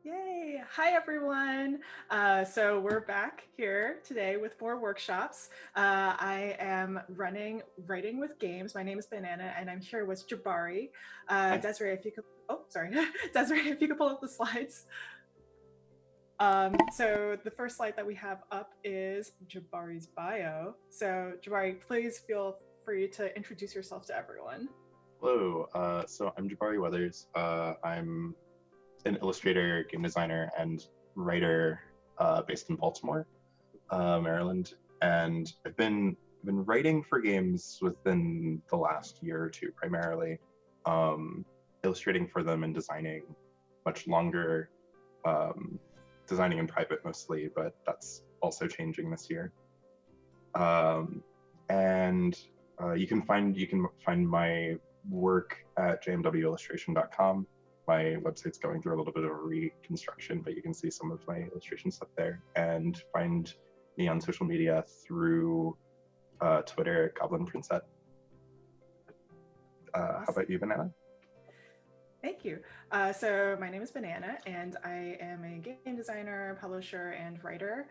Yay! Hi, everyone. So we're back here today with more workshops. I am running Writing with Games. My name is Banana, and I'm here with Jabari. Hi. Desiree, if you could, oh, sorry. Desiree, if you could pull up the slides. So the first slide that we have up is Jabari's bio. So Jabari, please feel free to introduce yourself to everyone. Hello. So I'm Jabari Weathers. I'm an illustrator, game designer, and writer based in Baltimore, Maryland. And I've been writing for games within the last year or two, primarily, um, illustrating for them and designing much longer, um, designing in private mostly, but that's also changing this year. Um, and you can find my work at jmwillustration.com. My website's going through a little bit of a reconstruction, but you can see some of my illustration stuff there, and find me on social media through Twitter at Goblin Princess. How Awesome. about you, Banana? Thank you. So my name is Banana, and I am a game designer, publisher, and writer.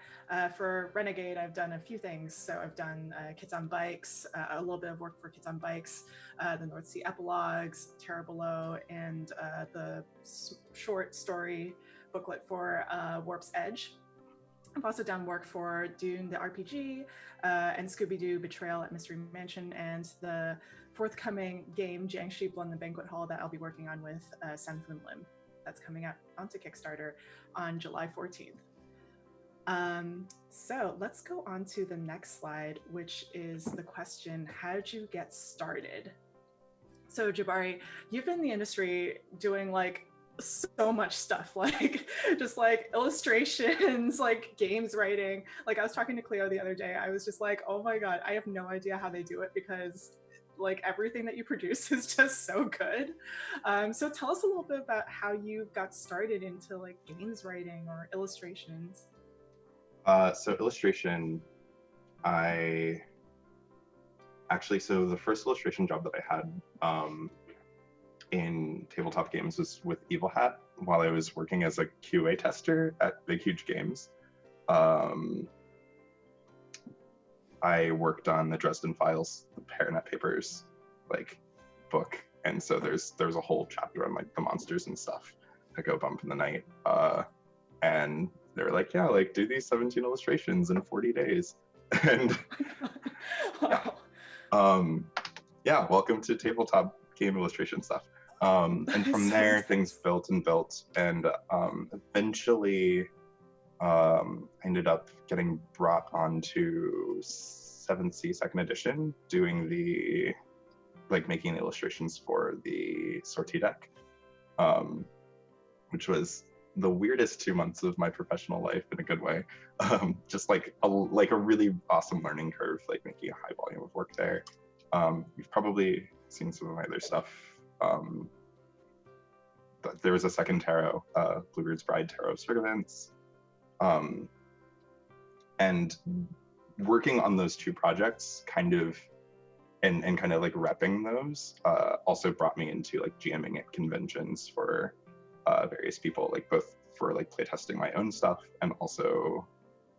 For Renegade, I've done a few things. So I've done Kids on Bikes, a little bit of work for Kids on Bikes, the North Sea Epilogues, Terra Below, and the short story booklet for Warp's Edge. I've also done work for Dune the RPG and Scooby-Doo Betrayal at Mystery Mansion, and the forthcoming game Jiangxi Blun the Banquet Hall that I'll be working on with Sanfun Lim. That's coming out onto Kickstarter on July 14th. So let's go on to the next slide, which is the question, how did you get started? So Jabari, you've been in the industry doing like so much stuff, like just like illustrations, like games writing. Like I was talking to Cleo the other day, I was just like, oh my god, I have no idea how they do it, because like everything that you produce is just so good. So tell us a little bit about how you got started into like games writing or illustrations. So illustration, I so the first illustration job that I had in tabletop games was with Evil Hat while I was working as a QA tester at Big Huge Games. Um, I worked on the Dresden Files, the Paranet Papers, like book, and so there's a whole chapter on like the monsters and stuff that go bump in the night. And they were like, yeah, like do these 17 illustrations in 40 days, and yeah, Wow. um, yeah, welcome to tabletop game illustration stuff. And That is from so there, things intense. built and built, and eventually ended up getting brought onto 7th Sea Second Edition, doing the making the illustrations for the sortie deck, um, which was the weirdest 2 months of my professional life in a good way. Just like a really awesome learning curve, like making a high volume of work there. You've probably seen some of my other stuff. But there was a second tarot, Bluebeard's Bride Tarot of Certivants. And working on those two projects kind of and kind of like repping those also brought me into like GMing at conventions for various people, like both for like playtesting my own stuff, and also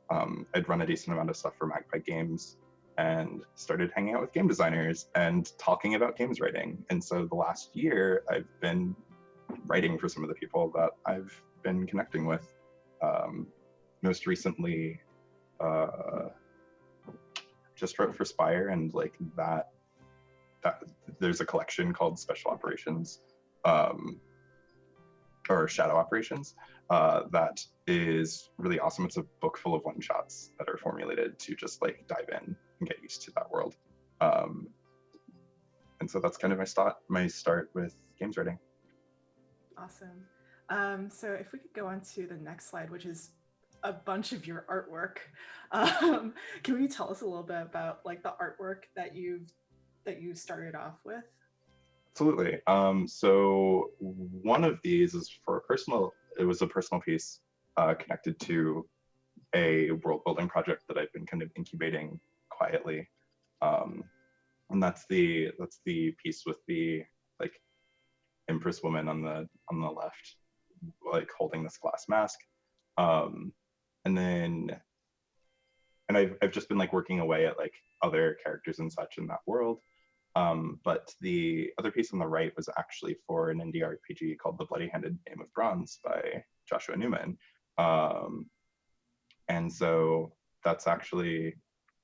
I'd run a decent amount of stuff for Magpie Games, and started hanging out with game designers and talking about games writing. And so the last year I've been writing for some of the people that I've been connecting with. Most recently, just wrote for Spire, and like that there's a collection called Special Operations, or Shadow Operations, that is really awesome. It's a book full of one shots that are formulated to just like dive in and get used to that world. Um, and so that's kind of my start with games writing. Awesome. So if we could go on to the next slide, which is a bunch of your artwork, can you tell us a little bit about like the artwork that you started off with? Absolutely. So one of these is for a personal. It was a personal piece connected to a world building project that I've been kind of incubating quietly, and that's the piece with the like Empress woman on the left. like holding this glass mask. Um, and then, and I've just been like working away at like other characters and such in that world. But the other piece on the right was actually for an indie RPG called The Bloody-Handed Game of Bronze by Joshua Newman. And so that's actually,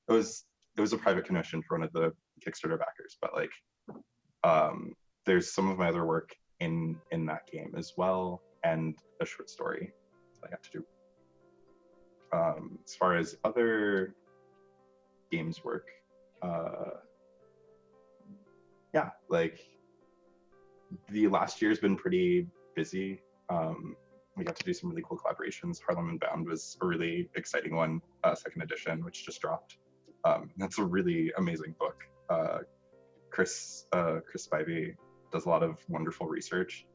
it was a private commission for one of the Kickstarter backers, but like there's some of my other work in that game as well, and a short story that I got to do. As far as other games work, yeah, like the last year's been pretty busy. We got to do some really cool collaborations. Harlem Unbound was a really exciting one, second edition, which just dropped. That's a really amazing book. Chris Spivey does a lot of wonderful research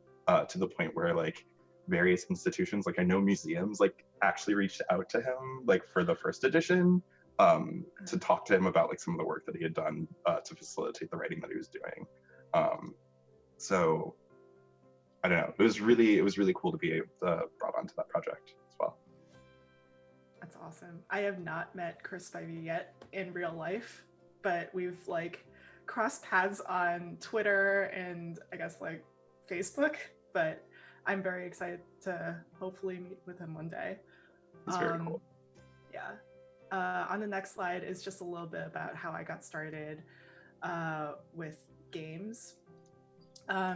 to the point where like various institutions, like I know museums, like actually reached out to him like for the first edition to talk to him about like some of the work that he had done to facilitate the writing that he was doing. So I don't know. It was really cool to be brought onto that project as well. That's awesome. I have not met Chris Spivey yet in real life, but we've like crossed paths on Twitter and I guess like Facebook, but I'm very excited to hopefully meet with him one day. It's very cool. Yeah. On the next slide is just a little bit about how I got started with games.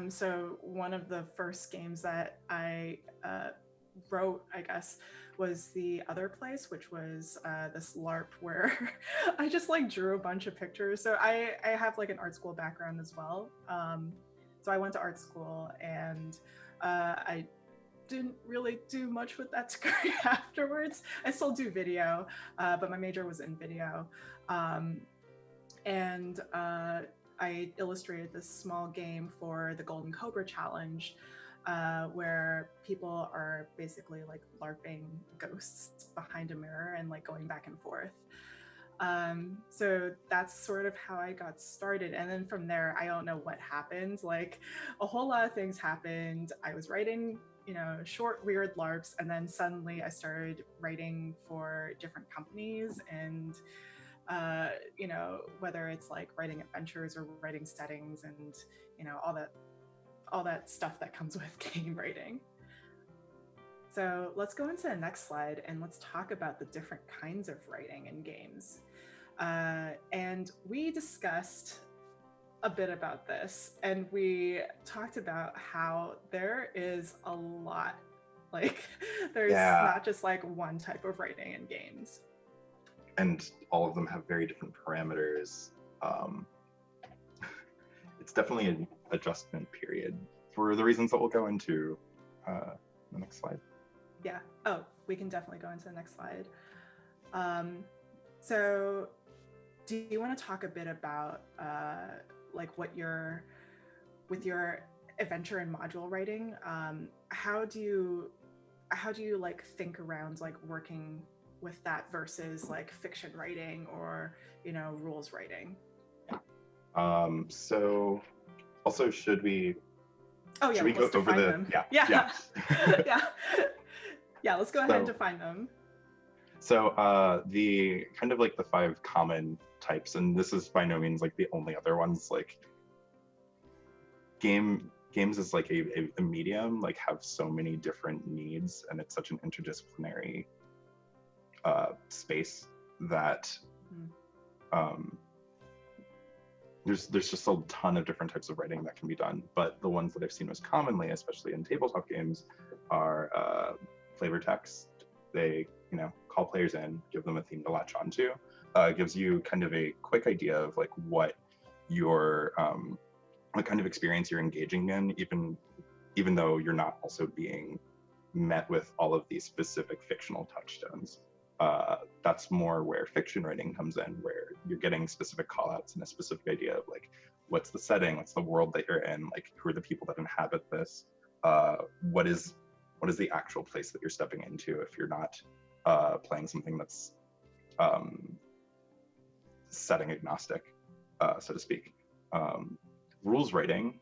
So one of the first games that I wrote, I guess, was The Other Place, which was this LARP where I just like drew a bunch of pictures. So I have like an art school background as well. So I went to art school and I didn't really do much with that degree afterwards. I still do video, but my major was in video. And I illustrated this small game for the Golden Cobra Challenge, where people are basically like LARPing ghosts behind a mirror and like going back and forth. So that's sort of how I got started. And then from there, I don't know what happened. Like a whole lot of things happened. I was writing, you know, short, weird LARPs. And then suddenly I started writing for different companies and you know, whether it's like writing adventures or writing settings and, you know, all that stuff that comes with game writing. So let's go into the next slide and let's talk about the different kinds of writing in games. And we discussed a bit about this and we talked about how there is a lot, like there's not just like one type of writing in games. And all of them have very different parameters. It's definitely an adjustment period for the reasons that we'll go into the next slide. Yeah. Oh, we can definitely go into the next slide. So do you want to talk a bit about like what with your adventure and module writing, how do you like think around like working with that versus like fiction writing or, you know, rules writing? So also should we should we go over them? Yeah. Let's go ahead and define them. So the kind of like the 5 common types, and this is by no means like the only other ones, like games is like a medium, like have so many different needs and it's such an interdisciplinary space that there's just a ton of different types of writing that can be done. But the ones that I've seen most commonly, especially in tabletop games, are flavor text. They, you know, call players in, give them a theme to latch onto. Gives you kind of a quick idea of like what your what kind of experience you're engaging in, even though you're not also being met with all of these specific fictional touchstones. That's more where fiction writing comes in, where you're getting specific callouts and a specific idea of like, what's the setting, what's the world that you're in, like who are the people that inhabit this, what is the actual place that you're stepping into if you're not playing something that's setting agnostic, so to speak. Rules writing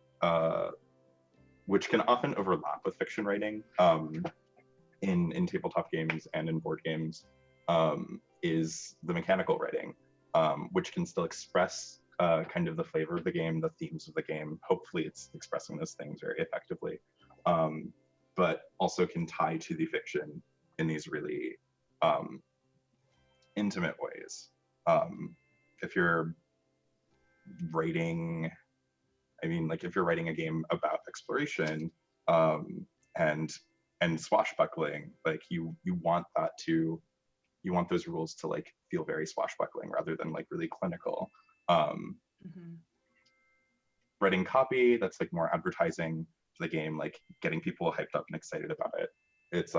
which can often overlap with fiction writing in tabletop games and in board games, is the mechanical writing, which can still express kind of the flavor of the game, the themes of the game. Hopefully it's expressing those things very effectively, but also can tie to the fiction in these really intimate ways. If you're writing, if you're writing a game about exploration and swashbuckling, like you want those rules to like feel very swashbuckling rather than like really clinical. Writing copy that's like more advertising to the game, like getting people hyped up and excited about it. It's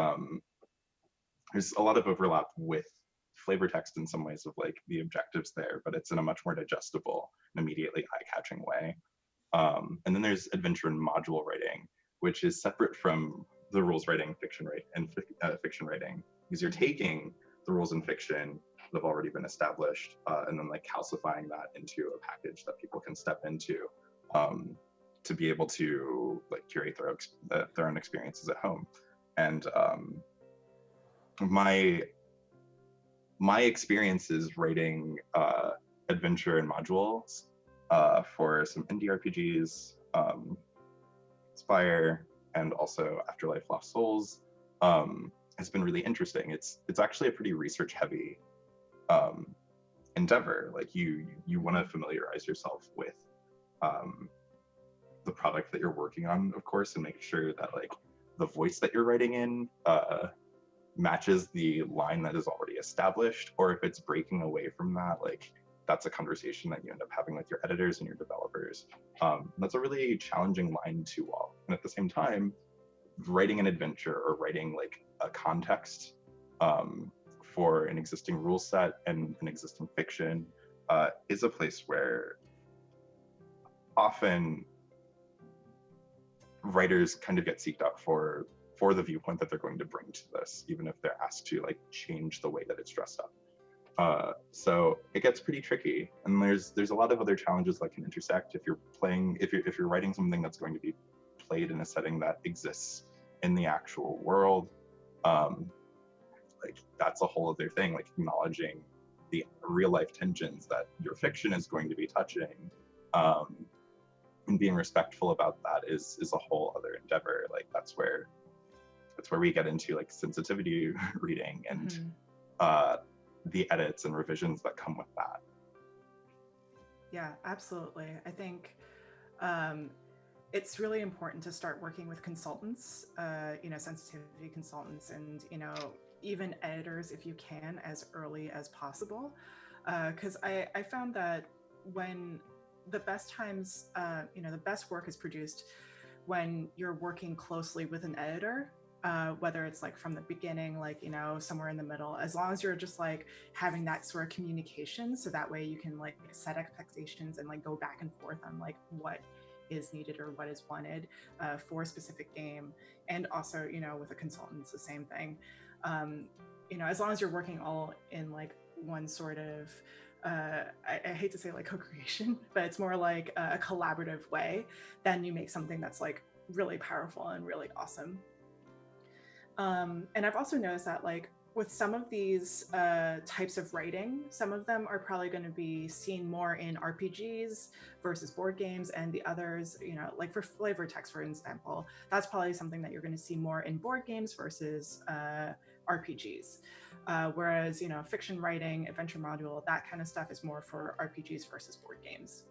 there's a lot of overlap with flavor text in some ways of like the objectives there, but it's in a much more digestible and immediately eye-catching way. And then there's adventure and module writing, which is separate from the rules writing fiction writing, because you're taking the rules in fiction that have already been established and then like calcifying that into a package that people can step into to be able to like curate their own experiences at home. And my experiences writing adventure and modules for some indie RPGs, Spire, and also Afterlife Lost Souls has been really interesting. It's actually a pretty research heavy endeavor. Like you want to familiarize yourself with the product that you're working on, of course, and make sure that like the voice that you're writing in matches the line that is already established, or if it's breaking away from that, like that's a conversation that you end up having with your editors and your developers. That's a really challenging line to walk. And at the same time, writing an adventure or writing like a context for an existing rule set and an existing fiction is a place where often writers kind of get seeked out for the viewpoint that they're going to bring to this, even if they're asked to like change the way that it's dressed up. So it gets pretty tricky, and there's a lot of other challenges that can intersect if you're writing something that's going to be played in a setting that exists in the actual world. Like that's a whole other thing, like acknowledging the real life tensions that your fiction is going to be touching, and being respectful about that is a whole other endeavor. Like that's where we get into like sensitivity reading and the edits and revisions that come with that. Yeah, absolutely. I think it's really important to start working with consultants, sensitivity consultants, and even editors if you can, as early as possible, because I found that when the best times, the best work is produced when you're working closely with an editor, whether it's like from the beginning, like, somewhere in the middle, as long as you're just like having that sort of communication. So that way you can like set expectations and like go back and forth on like what is needed or what is wanted for a specific game. And also, with a consultant, it's the same thing. As long as you're working all in like one sort of, I hate to say like co-creation, but it's more like a collaborative way, then you make something that's like really powerful and really awesome. And I've also noticed that like with some of these types of writing, some of them are probably going to be seen more in RPGs versus board games, and the others, like for flavor text, for example, that's probably something that you're going to see more in board games versus RPGs. Whereas, fiction writing, adventure module, that kind of stuff is more for RPGs versus board games.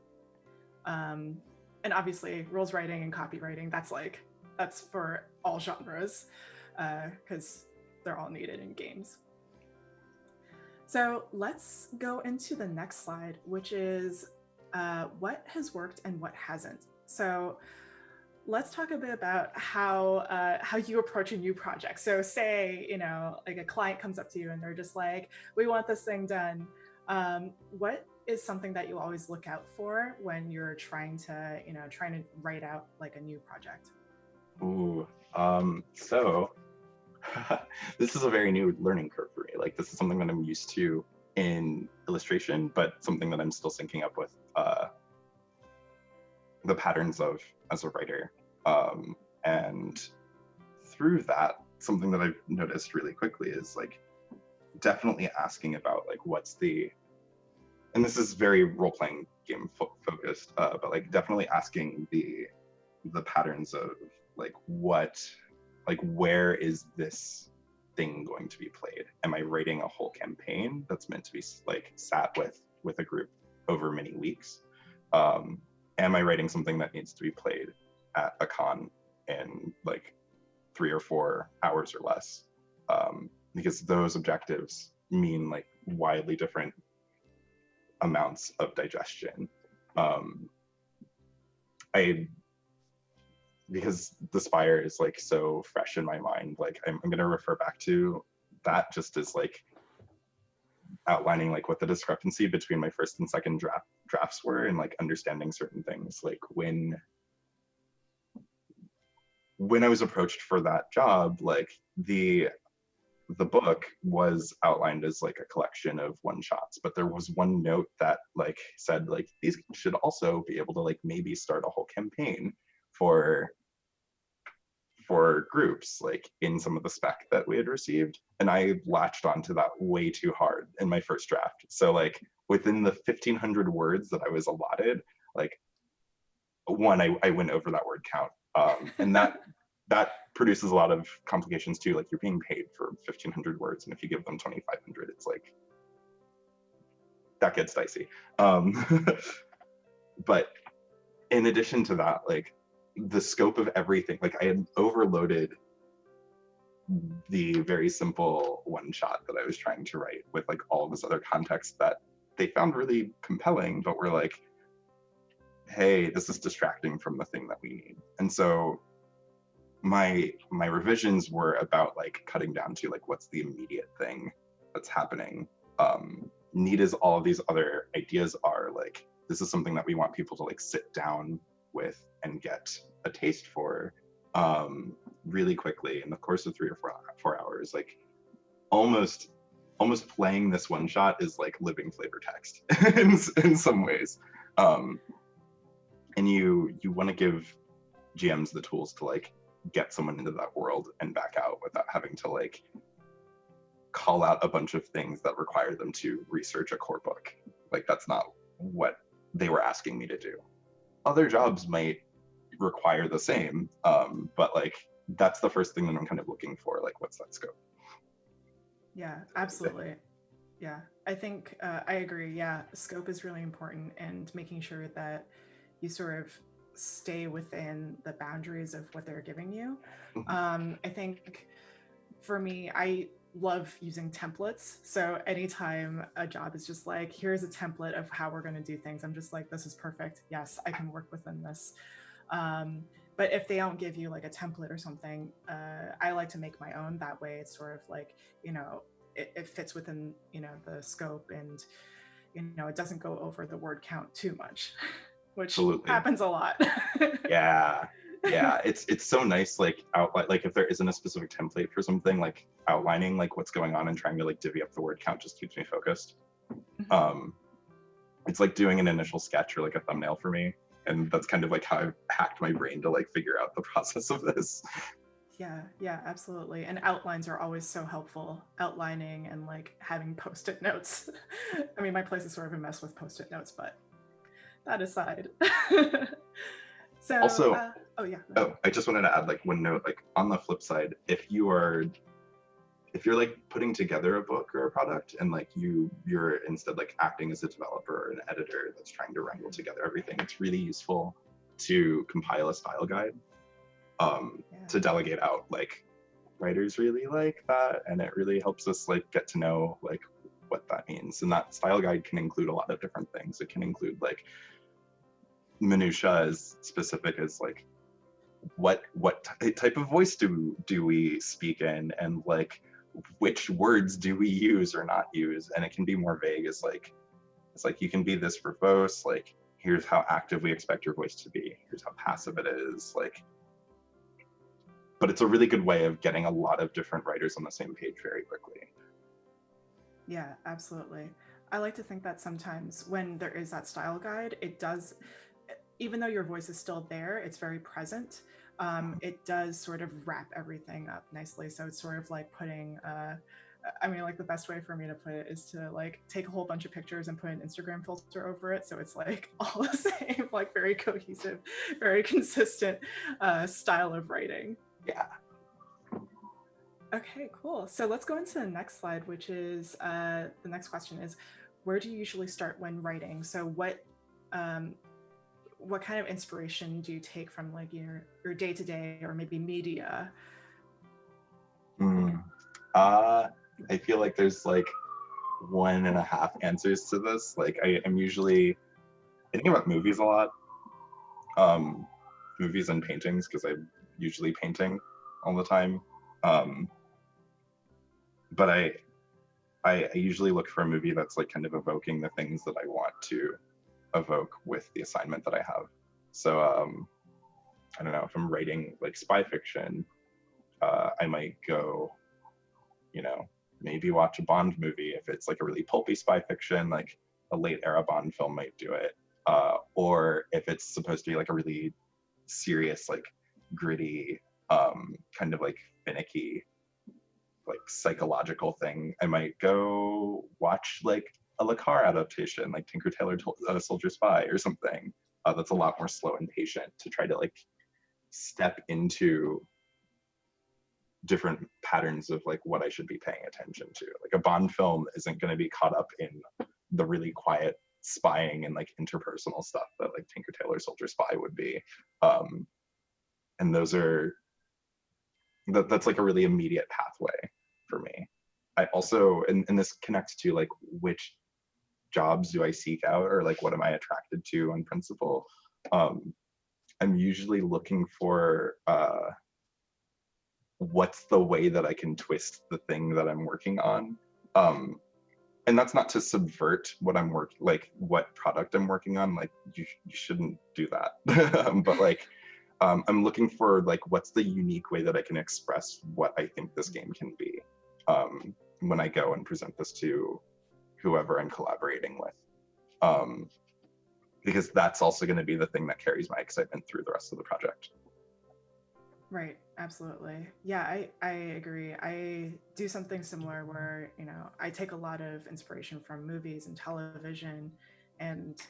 And obviously, rules writing and copywriting, that's for all genres, because they're all needed in games. So let's go into the next slide, which is what has worked and what hasn't. So let's talk a bit about how you approach a new project. So say, like a client comes up to you and they're just like, we want this thing done. What is something that you always look out for when you're trying to write out like a new project? Ooh, so this is a very new learning curve for me. Like this is something that I'm used to in illustration, but something that I'm still syncing up with the patterns of as a writer. And through that, something that I've noticed really quickly is like definitely asking about like and this is very role-playing game focused, but like definitely asking the patterns of like where is this thing going to be played? Am I writing a whole campaign that's meant to be like sat with a group over many weeks? Am I writing something that needs to be played at a con in like 3 or 4 hours or less? Because those objectives mean like wildly different amounts of digestion. Because the Spire is like so fresh in my mind, like I'm going to refer back to that just as like outlining like what the discrepancy between my first and second drafts were, and like understanding certain things. Like when I was approached for that job, like the book was outlined as like a collection of one shots, but there was one note that like said like these should also be able to like maybe start a whole campaign for groups like in some of the spec that we had received, and I latched onto that way too hard in my first draft. So like within the 1,500 words that I was allotted, like I went over that word count, and that produces a lot of complications too. Like you're being paid for 1,500 words, and if you give them 2,500, it's like that gets dicey. But in addition to that, like the scope of everything, like I had overloaded the very simple one shot that I was trying to write with like all of this other context that they found really compelling, but were like, hey, this is distracting from the thing that we need. And so my revisions were about like cutting down to like what's the immediate thing that's happening. Neat as all of these other ideas are, like this is something that we want people to like sit down with and get a taste for really quickly in the course of 3 or 4 hours. Like almost playing this one shot is like living flavor text in some ways. And you want to give GMs the tools to like get someone into that world and back out without having to like call out a bunch of things that require them to research a core book. Like that's not what they were asking me to do. Other jobs might require the same, but like that's the first thing that I'm kind of looking for, like what's that scope? Yeah, absolutely. Yeah, I think I agree. Yeah, scope is really important, and making sure that you sort of stay within the boundaries of what they're giving you. I think for me, I love using templates. So anytime a job is just like, here's a template of how we're going to do things, I'm just like, this is perfect. Yes, I can work within this. But if they don't give you like a template or something, I like to make my own. That way it's sort of like, it fits within, the scope, and, it doesn't go over the word count too much, which Absolutely. happens a lot. Yeah. It's so nice, like outline, like if there isn't a specific template for something, like outlining like what's going on and trying to like divvy up the word count just keeps me focused. It's like doing an initial sketch or like a thumbnail for me, and that's kind of like how I've hacked my brain to like figure out the process of this. Yeah, absolutely. And outlines are always so helpful. Outlining and like having post-it notes. I mean, my place is sort of a mess with post-it notes, but that aside. So Also, I just wanted to add like one note, like on the flip side, if you're like putting together a book or a product, and like you're instead like acting as a developer or an editor that's trying to wrangle together everything, it's really useful to compile a style guide, to delegate out. Like writers really like that, and it really helps us like get to know like what that means. And that style guide can include a lot of different things. It can include like minutia as specific as like what type of voice do we speak in, and like which words do we use or not use. And it can be more vague as like, it's like you can be this verbose, like here's how active we expect your voice to be, here's how passive it is, like. But it's a really good way of getting a lot of different writers on the same page very quickly. Yeah, absolutely. I like to think that sometimes when there is that style guide, it does, even though your voice is still there, it's very present. it does sort of wrap everything up nicely. So it's sort of like putting, I mean, like the best way for me to put it is to like take a whole bunch of pictures and put an Instagram filter over it. So it's like all the same, like very cohesive, very consistent style of writing. Yeah. Okay, cool. So let's go into the next slide, which is the next question is, where do you usually start when writing? So what kind of inspiration do you take from like your day-to-day or maybe media? I feel like there's like 1.5 answers to this. Like I think about movies a lot, movies and paintings, because I'm usually painting all the time. But I usually look for a movie that's like kind of evoking the things that I want to evoke with the assignment that I have. So I don't know, if I'm writing like spy fiction, I might go, maybe watch a Bond movie. If it's like a really pulpy spy fiction, like a late era Bond film might do it. Or if it's supposed to be like a really serious, like gritty, kind of like finicky, like psychological thing, I might go watch like a Le Carre adaptation, like Tinker Tailor Soldier Spy or something. That's a lot more slow and patient to try to like step into different patterns of like what I should be paying attention to. Like a Bond film isn't going to be caught up in the really quiet spying and like interpersonal stuff that like Tinker Tailor Soldier Spy would be. And that's like a really immediate pathway for me. I also, and this connects to like which jobs do I seek out, or like what am I attracted to on principle. I'm usually looking for what's the way that I can twist the thing that I'm working on. And that's not to subvert what I'm like what product I'm working on. Like you shouldn't do that. But like I'm looking for like what's the unique way that I can express what I think this game can be when I go and present this to whoever I'm collaborating with. Because that's also going to be the thing that carries my excitement through the rest of the project. Right, absolutely. Yeah, I agree. I do something similar where, I take a lot of inspiration from movies and television and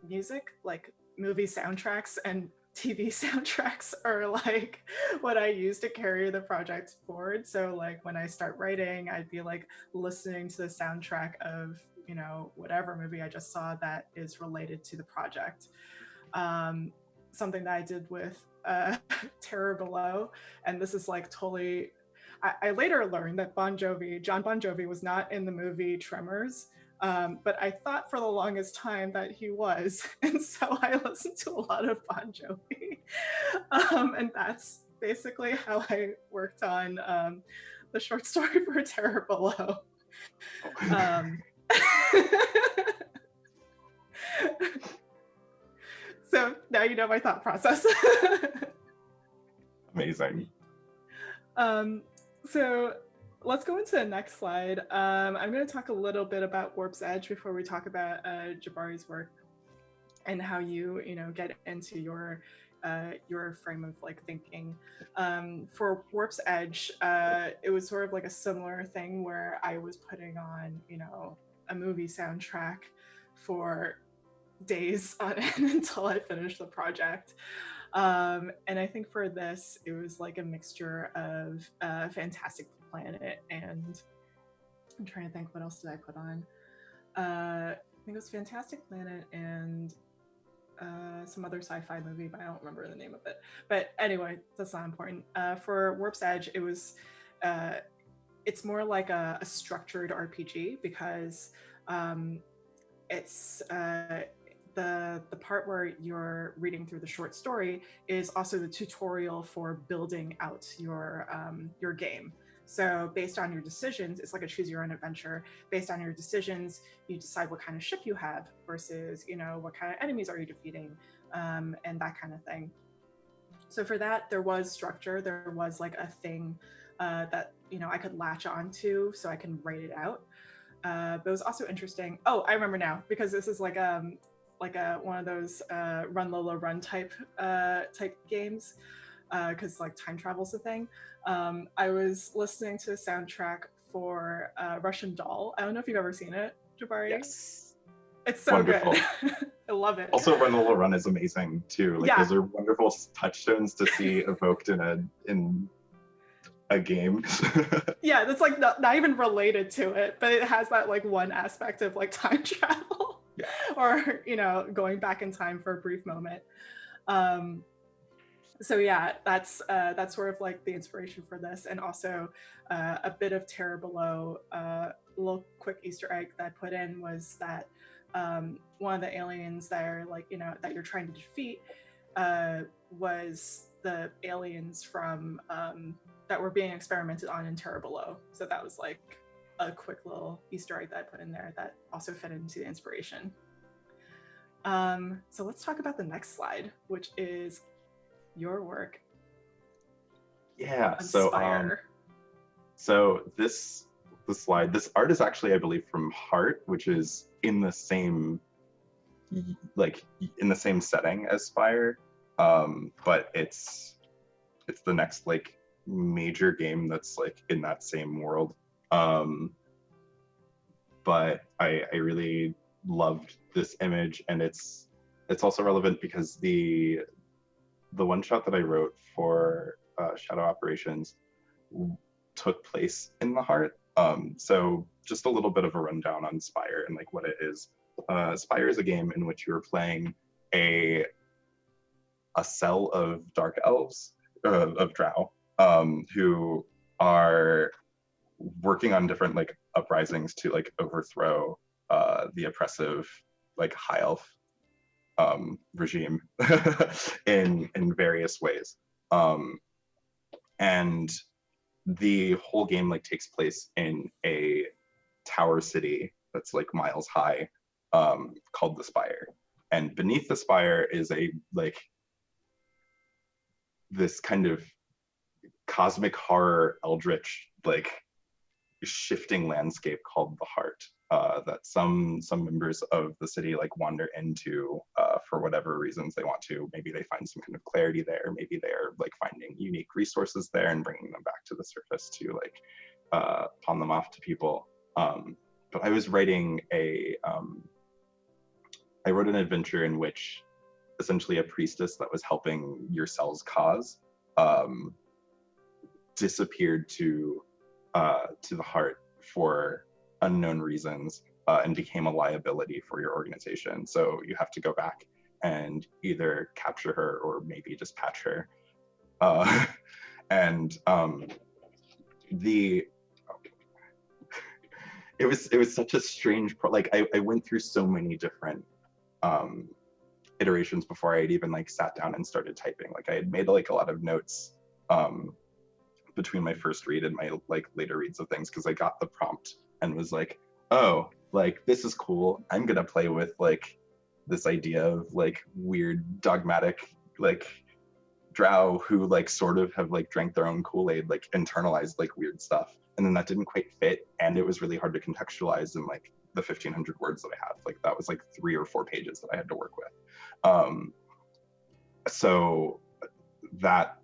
music, like movie soundtracks and TV soundtracks are like what I use to carry the project forward. So like when I start writing, I'd be like listening to the soundtrack of, whatever movie I just saw that is related to the project. Something that I did with Terror Below, and this is like totally. I later learned that John Bon Jovi, was not in the movie Tremors, but I thought for the longest time that he was, and so I listened to a lot of Bon Jovi, and that's basically how I worked on the short story for Terror Below. So now you know my thought process. Amazing. So let's go into the next slide. I'm going to talk a little bit about Warp's Edge before we talk about Jabari's work and how you get into your frame of like thinking. For Warp's Edge, it was sort of like a similar thing where I was putting on a movie soundtrack for days on end until I finished the project. And I think for this, it was like a mixture of Fantastic Planet and I'm trying to think what else did I put on. I think it was Fantastic Planet and some other sci-fi movie, but I don't remember the name of it. But anyway, that's not important. For Warp's Edge, it was it's more like a structured RPG because it's the part where you're reading through the short story is also the tutorial for building out your game. So based on your decisions, it's like a choose your own adventure. Based on your decisions, you decide what kind of ship you have versus, what kind of enemies are you defeating, and that kind of thing. So for that, there was structure. There was like a thing that, I could latch onto so I can write it out. But it was also interesting. Oh, I remember now, because this is like one of those Run Lola Run type games. because like time travel's a thing. I was listening to the soundtrack for Russian Doll. I don't know if you've ever seen it, Jabari. Yes. It's so Wonderful. good. I love it. Also, Run Lola Run is amazing too. Like, Yeah. those are wonderful touchstones to see evoked in a game. Yeah, that's like not even related to it, but it has that like one aspect of like time travel. Yeah. Or, you know, going back in time for a brief moment. So yeah, that's sort of like the inspiration for this, and also a bit of Terror Below. A little quick Easter egg that I put in was that one of the aliens that are like, you know, that you're trying to defeat was the aliens from that were being experimented on in Terror Below. So that was like a quick little Easter egg that I put in there that also fit into the inspiration. So let's talk about the next slide, which is your work. Yeah. Inspire. So this slide, this art is actually, I believe, from Heart, which is in the same setting as Spire, but it's the next like major game that's like in that same world. But I really loved this image, and it's also relevant because the one shot that I wrote for Shadow Operations took place in the Heart. So just a little bit of a rundown on Spire and like what it is. Spire is a game in which you're playing a cell of dark elves, of drow, who are working on different like uprisings to like overthrow the oppressive like high elf regime in various ways. And the whole game like takes place in a tower city that's like miles high, called the Spire. And beneath the Spire is a like this kind of cosmic horror eldritch like shifting landscape called the Heart, that some members of the city like wander into for whatever reasons they want to. Maybe they find some kind of clarity there. Maybe they're like finding unique resources there and bringing them back to the surface to like pawn them off to people. But I was writing I wrote an adventure in which essentially a priestess that was helping your cell's cause disappeared to the Heart for unknown reasons, and became a liability for your organization. So you have to go back and either capture her or maybe just patch her. And it was such a strange I went through so many different iterations before I had even like sat down and started typing. Like I had made like a lot of notes between my first read and my like later reads of things, because I got the prompt and was like, oh, like this is cool. I'm gonna play with like this idea of like weird dogmatic like drow who like sort of have like drank their own Kool-Aid, like internalized like weird stuff. And then that didn't quite fit, and it was really hard to contextualize in like the 1,500 words that I had. Like that was like 3 or 4 pages that I had to work with. So that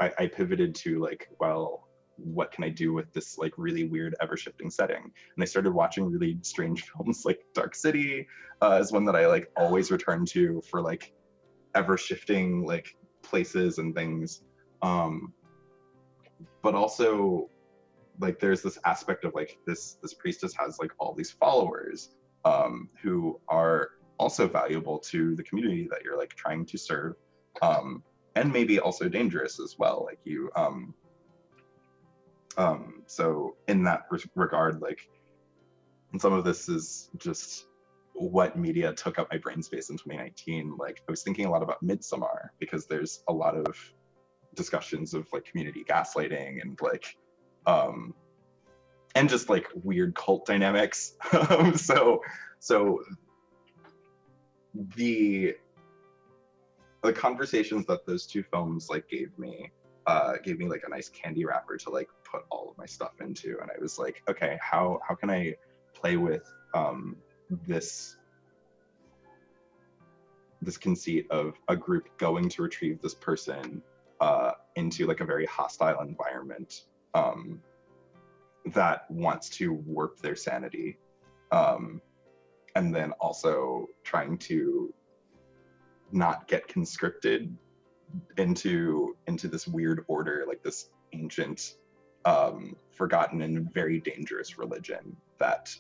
I pivoted to like, well, what can I do with this like really weird ever-shifting setting? And I started watching really strange films. Like Dark City is one that I like always return to for like ever-shifting like places and things. But also like there's this aspect of like this priestess has like all these followers who are also valuable to the community that you're like trying to serve. And maybe also dangerous as well. Like you, so in that regard, like, and some of this is just what media took up my brain space in 2019. Like I was thinking a lot about Midsommar, because there's a lot of discussions of like community gaslighting and like, and just like weird cult dynamics. So the conversations that those two films like gave me like a nice candy wrapper to like put all of my stuff into. And I was like, okay, how can I play with this this conceit of a group going to retrieve this person into like a very hostile environment that wants to warp their sanity, and then also trying to not get conscripted into this weird order, like this ancient, forgotten and very dangerous religion that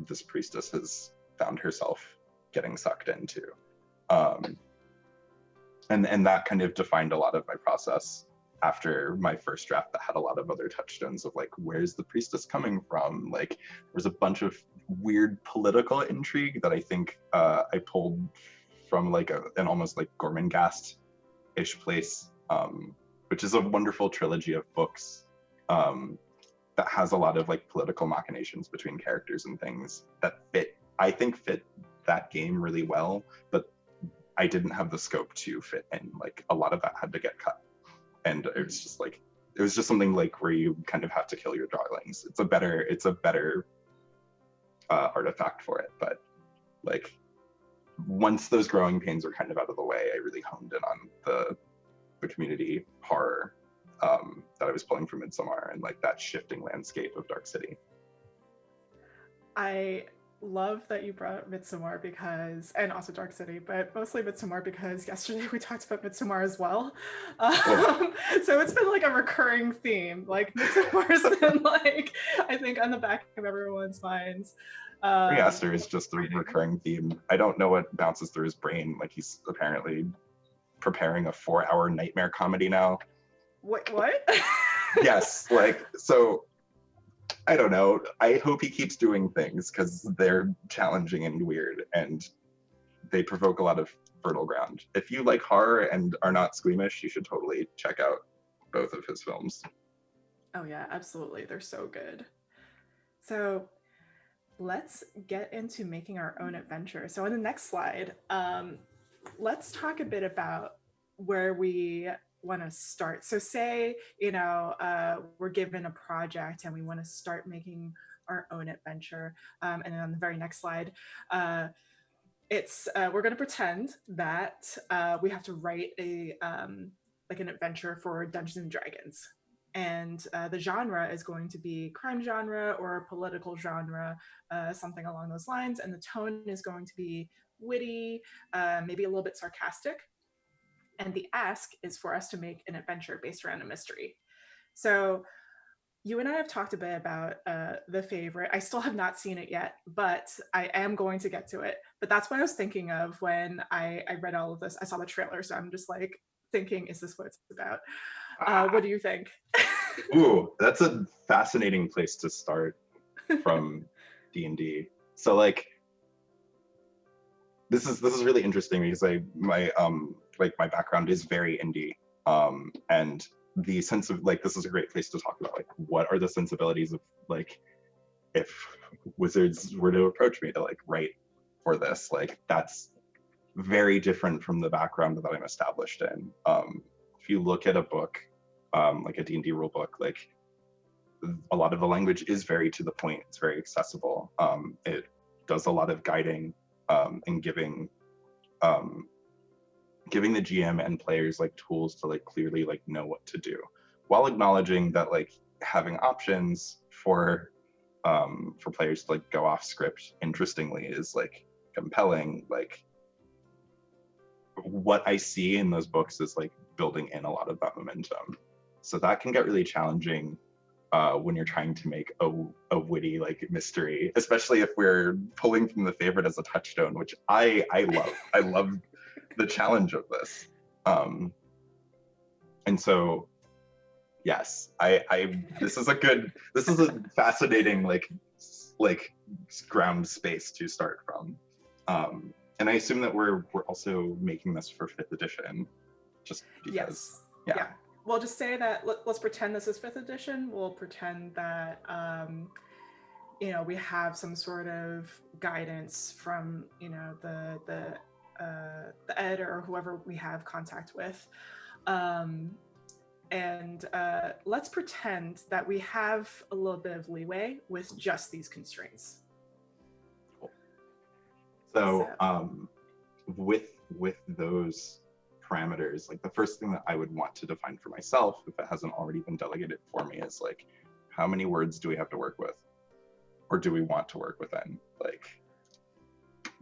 this priestess has found herself getting sucked into. And that kind of defined a lot of my process after my first draft that had a lot of other touchstones of like, where's the priestess coming from? Like, there's a bunch of weird political intrigue that I think I pulled from like an almost like Gormenghast-ish place, which is a wonderful trilogy of books that has a lot of like political machinations between characters and things that I think fit that game really well, but I didn't have the scope to fit in. Like a lot of that had to get cut. And it was just something like where you kind of have to kill your darlings. It's a better artifact for it. But like once those growing pains were kind of out of the way, I really honed in on the community horror that I was pulling from Midsommar and like that shifting landscape of Dark City. I love that you brought up Midsommar and also Dark City, but mostly Midsommar because yesterday we talked about Midsommar as well. So it's been like a recurring theme. Like Midsommar's been like, I think on the back of everyone's minds. Ari Aster is just the recurring theme. I don't know what bounces through his brain. Like he's apparently preparing a 4-hour nightmare comedy now. What? Yes, like, so I don't know. I hope he keeps doing things because they're challenging and weird and they provoke a lot of fertile ground. If you like horror and are not squeamish, you should totally check out both of his films. Oh yeah, absolutely. They're so good. So let's get into making our own adventure. So on the next slide, let's talk a bit about where we want to start. So say, we're given a project and we want to start making our own adventure. And then on the very next slide, we're going to pretend that we have to write an adventure for Dungeons and Dragons. And the genre is going to be crime genre or political genre, something along those lines. And the tone is going to be witty, maybe a little bit sarcastic. And the ask is for us to make an adventure based around a mystery. So you and I have talked a bit about The Favorite. I still have not seen it yet, but I am going to get to it. But that's what I was thinking of when I read all of this. I saw the trailer, so I'm just like thinking, is this what it's about? What do you think? Ooh, that's a fascinating place to start from D&D. So like, this is really interesting because my background is very indie, and the sense of like, this is a great place to talk about like what are the sensibilities of like if wizards were to approach me to like write for this, like that's very different from the background that I'm established in. If you look at a book like a D&D rule book, like a lot of the language is very to the point, it's very accessible. It does a lot of guiding and giving the GM and players like tools to like clearly like know what to do, while acknowledging that like having options for players to like go off script interestingly is like compelling. Like what I see in those books is like building in a lot of that momentum. So that can get really challenging when you're trying to make a witty like mystery, especially if we're pulling from The Favorite as a touchstone, which I love. I love the challenge of this. And so yes, this is a fascinating like ground space to start from. And I assume that we're also making this for 5th edition, just because. Yes. Yeah. We'll just say that let's pretend this is 5th edition. We'll pretend that we have some sort of guidance from the ed or whoever we have contact with, and let's pretend that we have a little bit of leeway with just these constraints. So with those parameters, like the first thing that I would want to define for myself, if it hasn't already been delegated for me, is like, how many words do we have to work with, or do we want to work within? Like,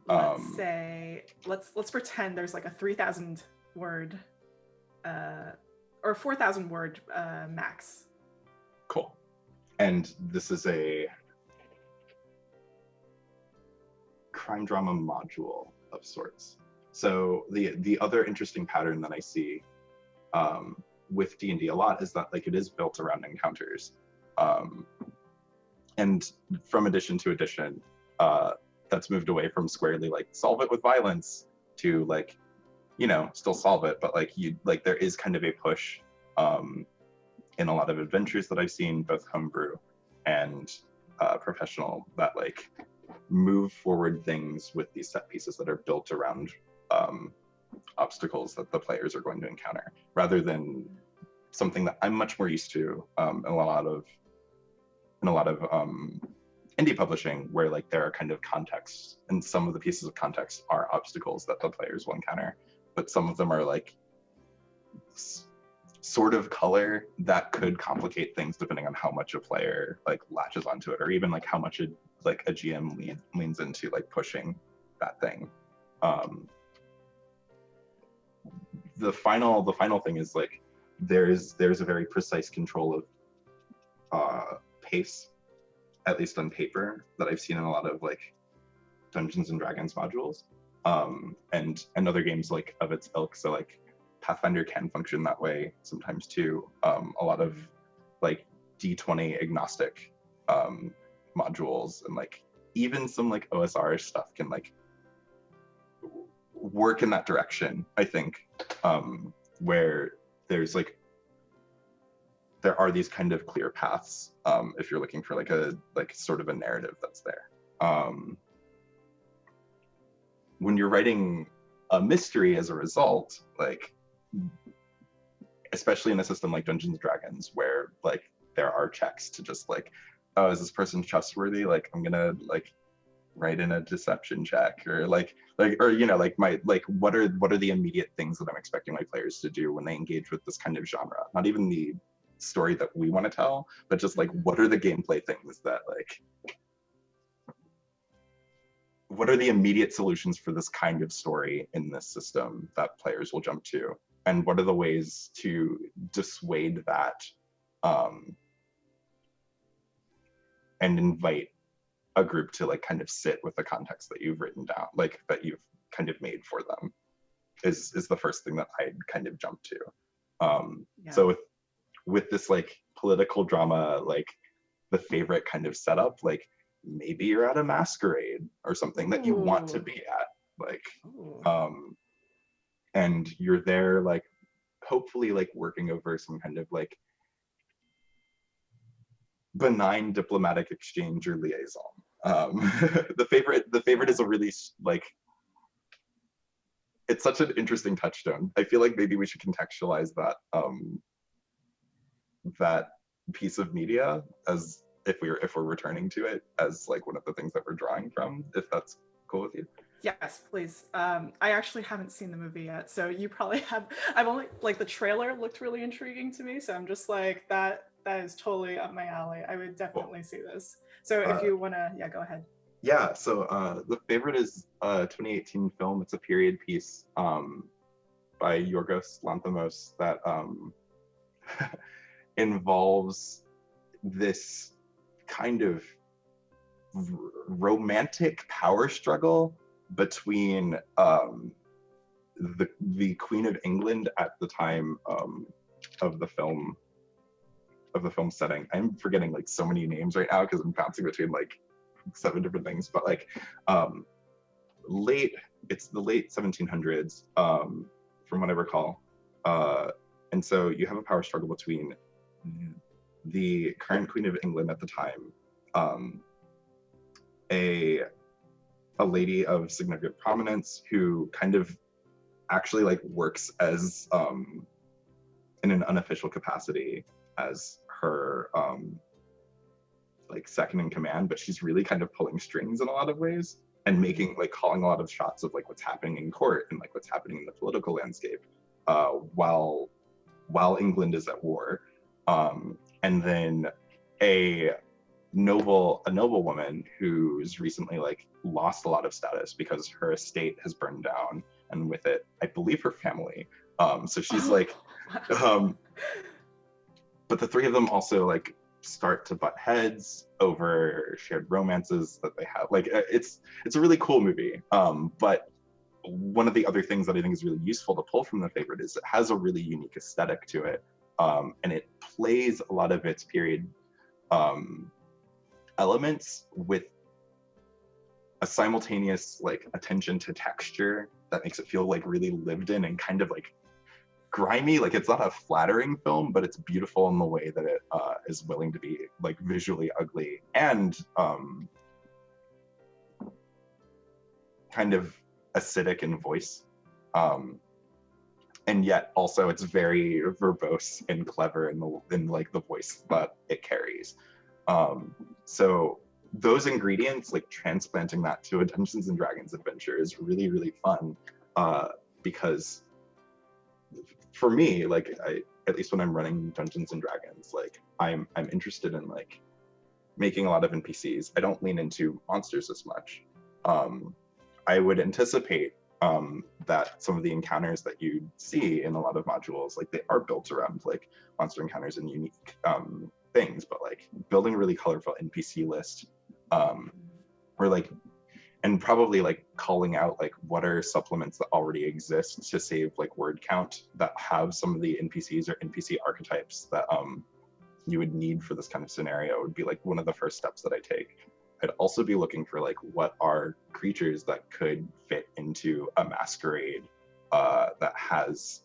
let's say let's pretend there's like a 3,000 word or 4,000 word max. Cool. And this is a crime drama module of sorts. So the other interesting pattern that I see with D&D a lot is that like it is built around encounters, and from edition to edition, that's moved away from squarely like solve it with violence to like, you know, still solve it, but like you like there is kind of a push in a lot of adventures that I've seen, both homebrew and professional, that like move forward things with these set pieces that are built around obstacles that the players are going to encounter, rather than something that I'm much more used to in a lot of indie publishing, where like there are kind of contexts, and some of the pieces of context are obstacles that the players will encounter, but some of them are like sort of color that could complicate things depending on how much a player like latches onto it, or even like how much like a GM leans into like pushing that thing. The final thing is like there's a very precise control of pace, at least on paper, that I've seen in a lot of like Dungeons and Dragons modules, and other games like of its ilk. So like Pathfinder can function that way sometimes too. A lot of like D20 agnostic modules, and like even some like OSR stuff can like work in that direction, I think, where there's like there are these kind of clear paths if you're looking for like a sort of a narrative that's there. When you're writing a mystery as a result, like especially in a system like Dungeons and Dragons, where like there are checks to just like, oh, is this person trustworthy? Like I'm gonna like write in a deception check, or or you know, like my like what are the immediate things that I'm expecting my players to do when they engage with this kind of genre? Not even the story that we want to tell, but just like what are the gameplay things that like what are the immediate solutions for this kind of story in this system that players will jump to, and what are the ways to dissuade that and invite a group to like kind of sit with the context that you've written down, like that you've kind of made for them, is the first thing that I'd kind of jump to. So with this like political drama, like the favorite kind of setup, like maybe you're at a masquerade or something that you want to be at, like and you're there like hopefully like working over some kind of like benign diplomatic exchange or liaison. The favorite is a really like, it's such an interesting touchstone. I feel like maybe we should contextualize that that piece of media as if we're returning to it as like one of the things that we're drawing from, if that's cool with you. Yes, please. I actually haven't seen the movie yet, so you probably have. I've only like the trailer looked really intriguing to me, so I'm just like that is totally up my alley. I would definitely see this. So if you want to, yeah, go ahead. Yeah, so the favorite is a 2018 film. It's a period piece by Yorgos Lanthimos that involves this kind of romantic power struggle between the Queen of England at the time of the film setting. I'm forgetting like so many names right now because I'm bouncing between like 7 different things, but like it's the late 1700s from what I recall, and so you have a power struggle between the current Queen of England at the time, a lady of significant prominence who kind of actually like works as in an unofficial capacity as her like second in command, but she's really kind of pulling strings in a lot of ways. and making like calling a lot of shots of like what's happening in court and like what's happening in the political landscape while England is at war. And then a noble woman who's recently like lost a lot of status because her estate has burned down, and with it, I believe, her family. So she's like, but the three of them also like start to butt heads over shared romances that they have. Like it's a really cool movie. But one of the other things that I think is really useful to pull from The Favorite is it has a really unique aesthetic to it, and it plays a lot of its period elements with a simultaneous like attention to texture that makes it feel like really lived in and kind of like grimy. Like it's not a flattering film, but it's beautiful in the way that it is willing to be like visually ugly and kind of acidic in voice. And yet also it's very verbose and clever in like the voice that it carries. So those ingredients, like transplanting that to a Dungeons and Dragons adventure is really, really fun, because for me, like at least when I'm running Dungeons and Dragons, like I'm interested in like making a lot of NPCs. I don't lean into monsters as much. I would anticipate that some of the encounters that you see in a lot of modules, like they are built around like monster encounters and unique things, but like building a really colorful NPC list, or like, and probably like calling out like what are supplements that already exist to save like word count that have some of the NPCs or NPC archetypes that you would need for this kind of scenario would be like one of the first steps that I take. I'd also be looking for like what are creatures that could fit into a masquerade that has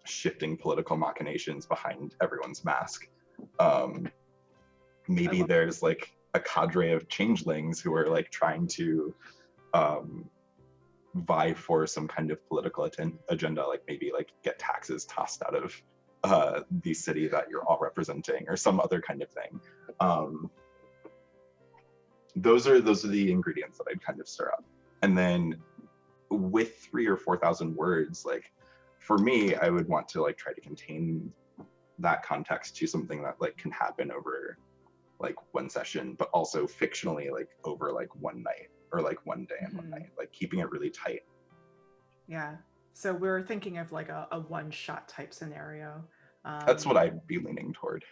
shifting political machinations behind everyone's mask. Maybe there's like a cadre of changelings who are like trying to vie for some kind of political agenda, like maybe like get taxes tossed out of the city that you're all representing or some other kind of thing. Those are the ingredients that I'd kind of stir up. And then with 3,000 or 4,000 words, like for me, I would want to like try to contain that context to something that like can happen over like one session, but also fictionally like over like one night or like one day and one night, like keeping it really tight. Yeah. So we're thinking of like a one-shot type scenario. That's what I'd be leaning toward.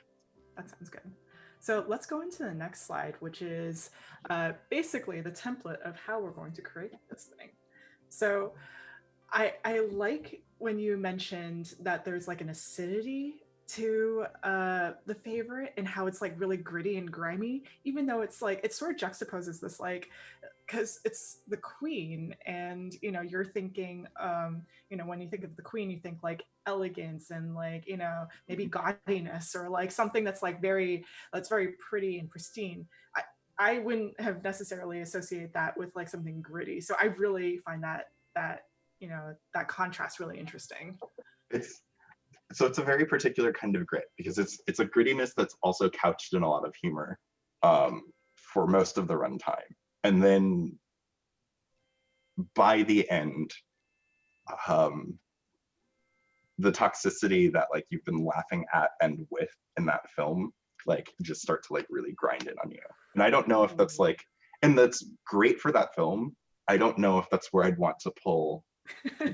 That sounds good. So let's go into the next slide, which is basically the template of how we're going to create this thing. So I like when you mentioned that there's like an acidity to The Favorite and how it's like really gritty and grimy, even though it's like, it sort of juxtaposes this like, because it's the queen and you know you're thinking you know when you think of the queen you think like elegance and like you know maybe gaudiness or like something that's like that's very pretty and pristine. I wouldn't have necessarily associated that with like something gritty, so I really find that you know that contrast really interesting. So it's a very particular kind of grit because it's a grittiness that's also couched in a lot of humor for most of the runtime. And then by the end, the toxicity that like you've been laughing at and with in that film, like just start to like really grind in on you. And I don't know if that's like, and that's great for that film. I don't know if that's where I'd want to pull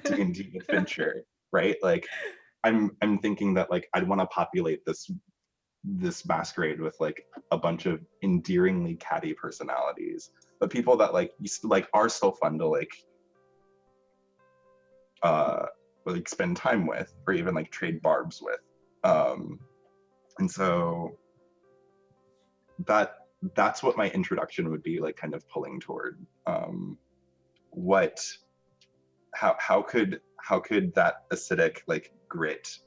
D&D adventure, right? Like I'm thinking that like I'd want to populate this masquerade with like a bunch of endearingly catty personalities, but people that like are still fun to like spend time with or even like trade barbs with. And so that's what my introduction would be like kind of pulling toward. How could that acidic like grit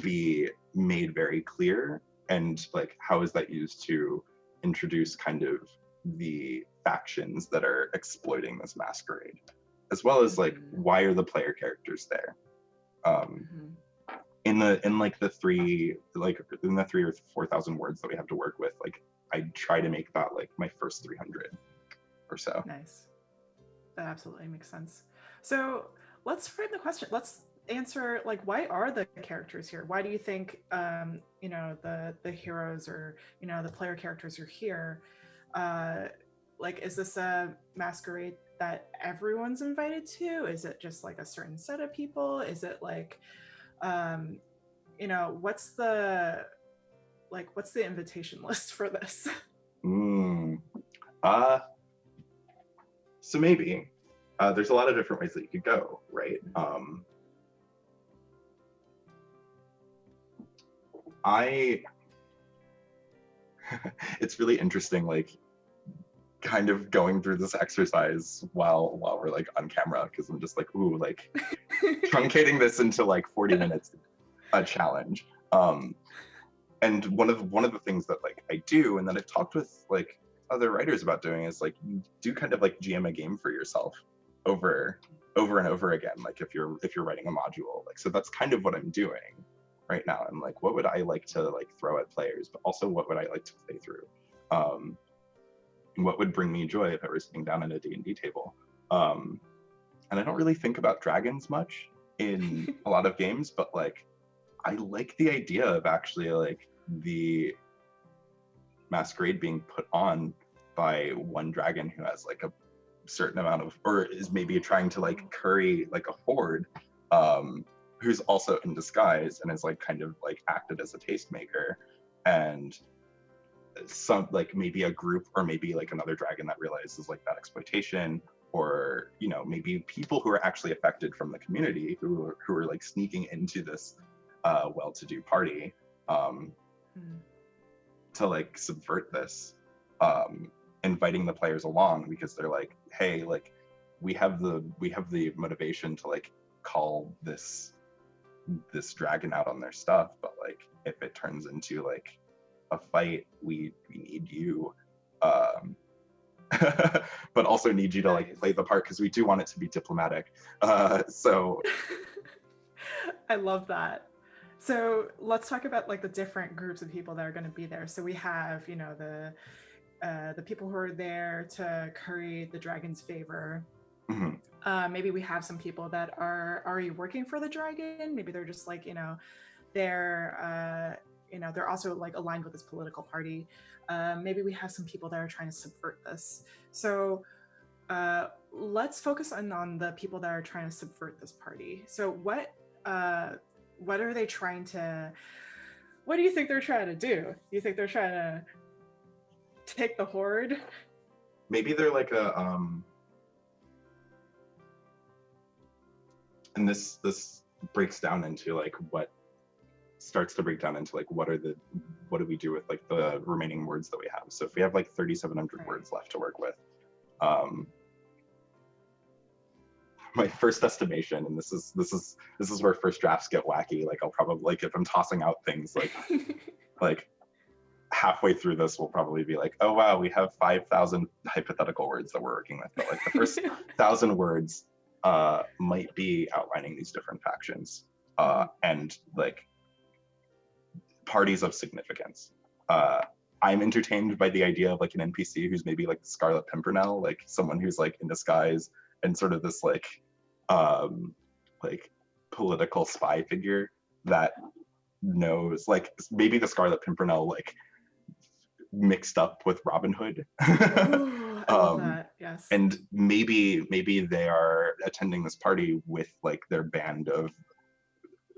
be made very clear, and like how is that used to introduce kind of the factions that are exploiting this masquerade, as well as like why are the player characters there? In the 3 or 4,000 words that we have to work with, like I try to make that like my first 300. or so. Nice. That absolutely makes sense. So let's frame the question. Let's answer like, why are the characters here? Why do you think the heroes, or the player characters are here? Like, is this a masquerade that everyone's invited to? Is it just like a certain set of people? Is it like what's the invitation list for this? Mm. Uh, so maybe there's a lot of different ways that you could go, right? It's really interesting, like kind of going through this exercise while we're like on camera, because I'm just like, ooh, like truncating this into like 40 minutes, a challenge. And one of the things that like I do, and that I've talked with like other writers about doing, is like you do kind of like GM a game for yourself over and over again. Like if you're writing a module, like, so that's kind of what I'm doing right now. I'm like, what would I like to like throw at players, but also what would I like to play through? What would bring me joy if I were sitting down at a D&D table? And I don't really think about dragons much in a lot of games, but like I like the idea of actually like the masquerade being put on by one dragon who has like a certain amount of, or is maybe trying to like curry like a horde, who's also in disguise and is like kind of like acted as a tastemaker, and some like maybe a group, or maybe like another dragon that realizes like that exploitation, or maybe people who are actually affected from the community who are like sneaking into this well-to-do party to like subvert this, inviting the players along because they're like, hey, like we have the motivation to like call this dragon out on their stuff, but like if it turns into like a fight, we need you, but also need you to like play the part, because we do want it to be diplomatic, so I love that. So let's talk about like the different groups of people that are going to be there. So we have the people who are there to curry the dragon's favor. Maybe we have some people that are already working for the dragon. Maybe they're just like they're also like aligned with this political party. Maybe we have some people that are trying to subvert this. So let's focus on the people that are trying to subvert this party. So what are they trying to? What do you think they're trying to do? Do you think they're trying to take the horde? Maybe they're like a and this breaks down into like what do we do with like the remaining words that we have. So if we have like 3,700 words left to work with, my first estimation, and this is where first drafts get wacky, like I'll probably, like if I'm tossing out things like like halfway through this we'll probably be like, oh wow, we have 5,000 hypothetical words that we're working with, but like the first 1,000 words might be outlining these different factions and like parties of significance. I'm entertained by the idea of like an NPC who's maybe like the Scarlet Pimpernel, like someone who's like in disguise and sort of this like political spy figure that knows, like maybe the Scarlet Pimpernel like mixed up with Robin Hood. Ooh, I love that. Yes. And maybe they are attending this party with like their band of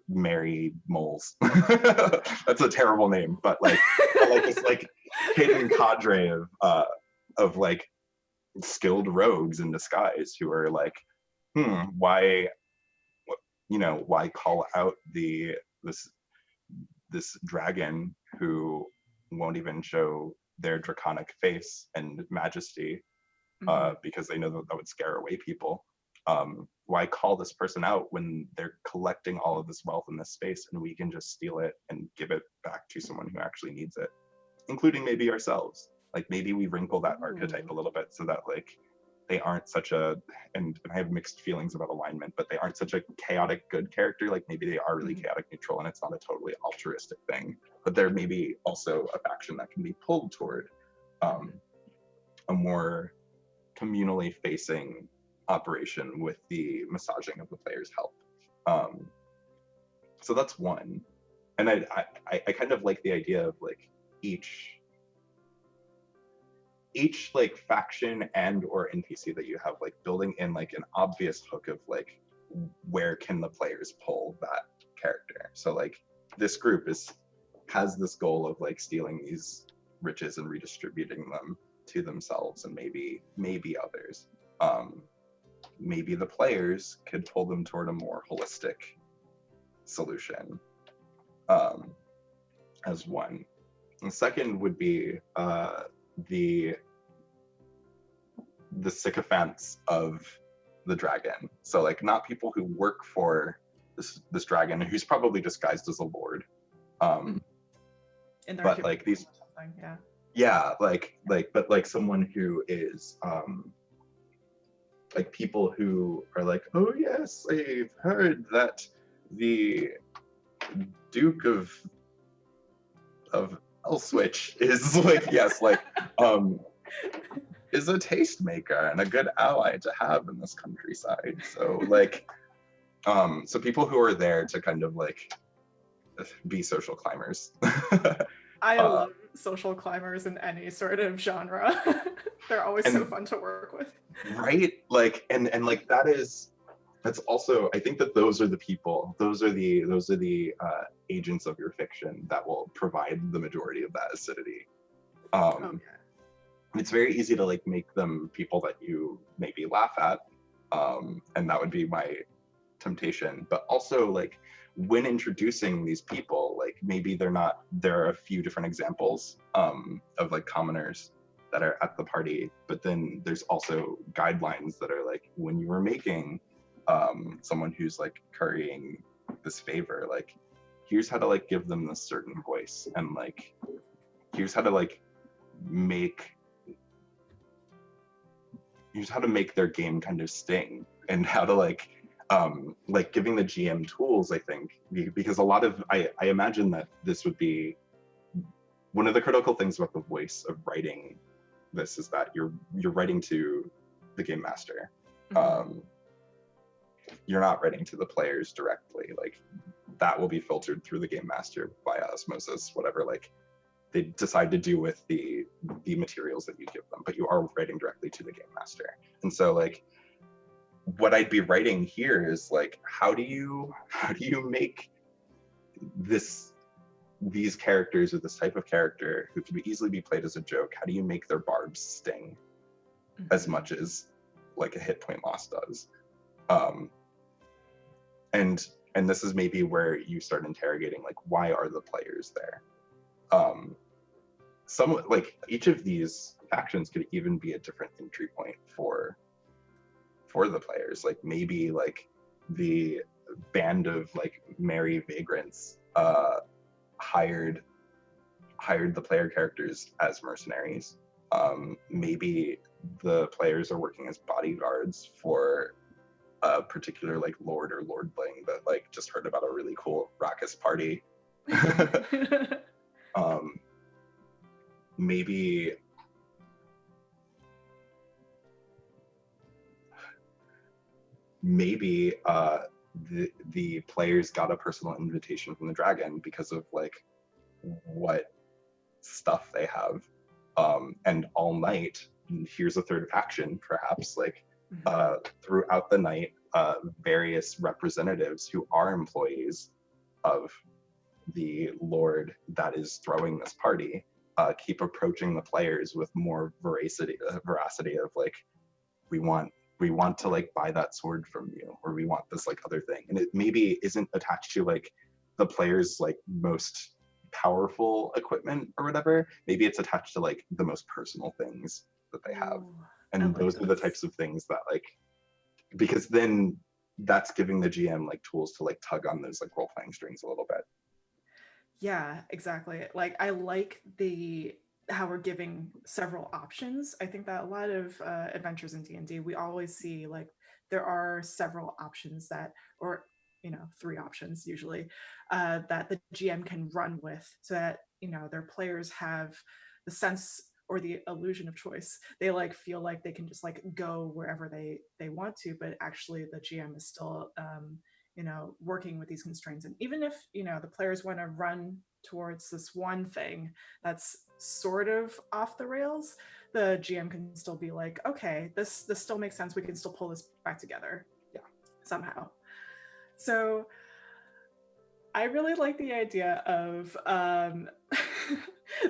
merry moles. That's a terrible name, but like this like hidden cadre of like skilled rogues in disguise who are like, why call out this dragon who won't even show their draconic face and majesty, because they know that would scare away people. Why call this person out when they're collecting all of this wealth in this space and we can just steal it and give it back to someone who actually needs it, including maybe ourselves. Like maybe we wrinkle that archetype a little bit so that like they aren't such a, and I have mixed feelings about alignment, but they aren't such a chaotic good character. Like maybe they are really chaotic neutral and it's not a totally altruistic thing, but there may be also a faction that can be pulled toward a more communally facing operation with the massaging of the player's health. Um, so that's one. And I kind of like the idea of like each like faction and or NPC that you have, like building in like an obvious hook of like where can the players pull that character. So like this group has this goal of like stealing these riches and redistributing them to themselves and maybe others. Maybe the players could pull them toward a more holistic solution, as one. And second would be the sycophants of the dragon. So like not people who work for this dragon who's probably disguised as a lord. But like these, but like someone who is like people who are like, oh yes, I've heard that the Duke of Elswitch is like, yes, like is a tastemaker and a good ally to have in this countryside. So like so people who are there to kind of like be social climbers. I love social climbers in any sort of genre. They're always so fun to work with. Right? Like and like that's also, I think that those are the people, those are the agents of your fiction that will provide the majority of that acidity. It's very easy to like make them people that you maybe laugh at, and that would be my temptation. But also like when introducing these people, like maybe there are a few different examples of like commoners that are at the party, but then there's also guidelines that are like when you were making someone who's like currying this favor, like here's how to like give them this certain voice, and like here's how to like here's how to make their game kind of sting, and how to like giving the GM tools, I think, because a lot of I imagine that this would be one of the critical things about the voice of writing this is that you're writing to the game master. You're not writing to the players directly. Like that will be filtered through the game master via osmosis, whatever like they decide to do with the materials that you give them, but you are writing directly to the game master. And so like what I'd be writing here is like how do you make these characters, or this type of character who could easily be played as a joke, how do you make their barbs sting as much as like a hit point loss does? And this is maybe where you start interrogating like why are the players there? Some like each of these factions could even be a different entry point for the players. Like maybe like the band of like merry vagrants hired the player characters as mercenaries. Maybe the players are working as bodyguards for a particular like lord or lordling that like just heard about a really cool raucous party. Maybe the players got a personal invitation from the dragon because of like what stuff they have, and all night here's a third faction perhaps like throughout the night various representatives who are employees of the lord that is throwing this party keep approaching the players with more veracity of like we want to like buy that sword from you, or we want this like other thing, and it maybe isn't attached to like the players like most powerful equipment or whatever. Maybe it's attached to like the most personal things that they have. And those are the types of things that like, because then that's giving the GM like tools to like tug on those like role-playing strings a little bit. Yeah, exactly. Like I like how we're giving several options. I think that a lot of adventures in D&D, we always see like there are several options that, or 3 options usually, that the GM can run with, so that their players have the sense or the illusion of choice. They like feel like they can just like go wherever they want to, but actually the GM is still working with these constraints. And even if the players want to run towards this one thing that's sort of off the rails, the GM can still be like, okay, this still makes sense, we can still pull this back together, somehow. So I really like the idea of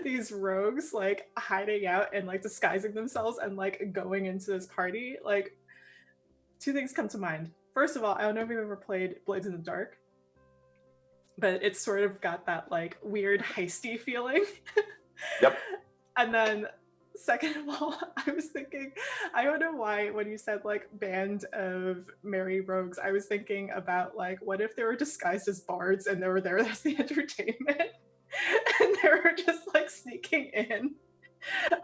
these rogues like hiding out and like disguising themselves and like going into this party. Like, two things come to mind. First of all, I don't know if you've ever played Blades in the Dark, but it's sort of got that like weird heisty feeling. Yep. And then second of all, I was thinking, I don't know why when you said like band of merry rogues, I was thinking about like, what if they were disguised as bards and they were there as the entertainment and they were just like sneaking in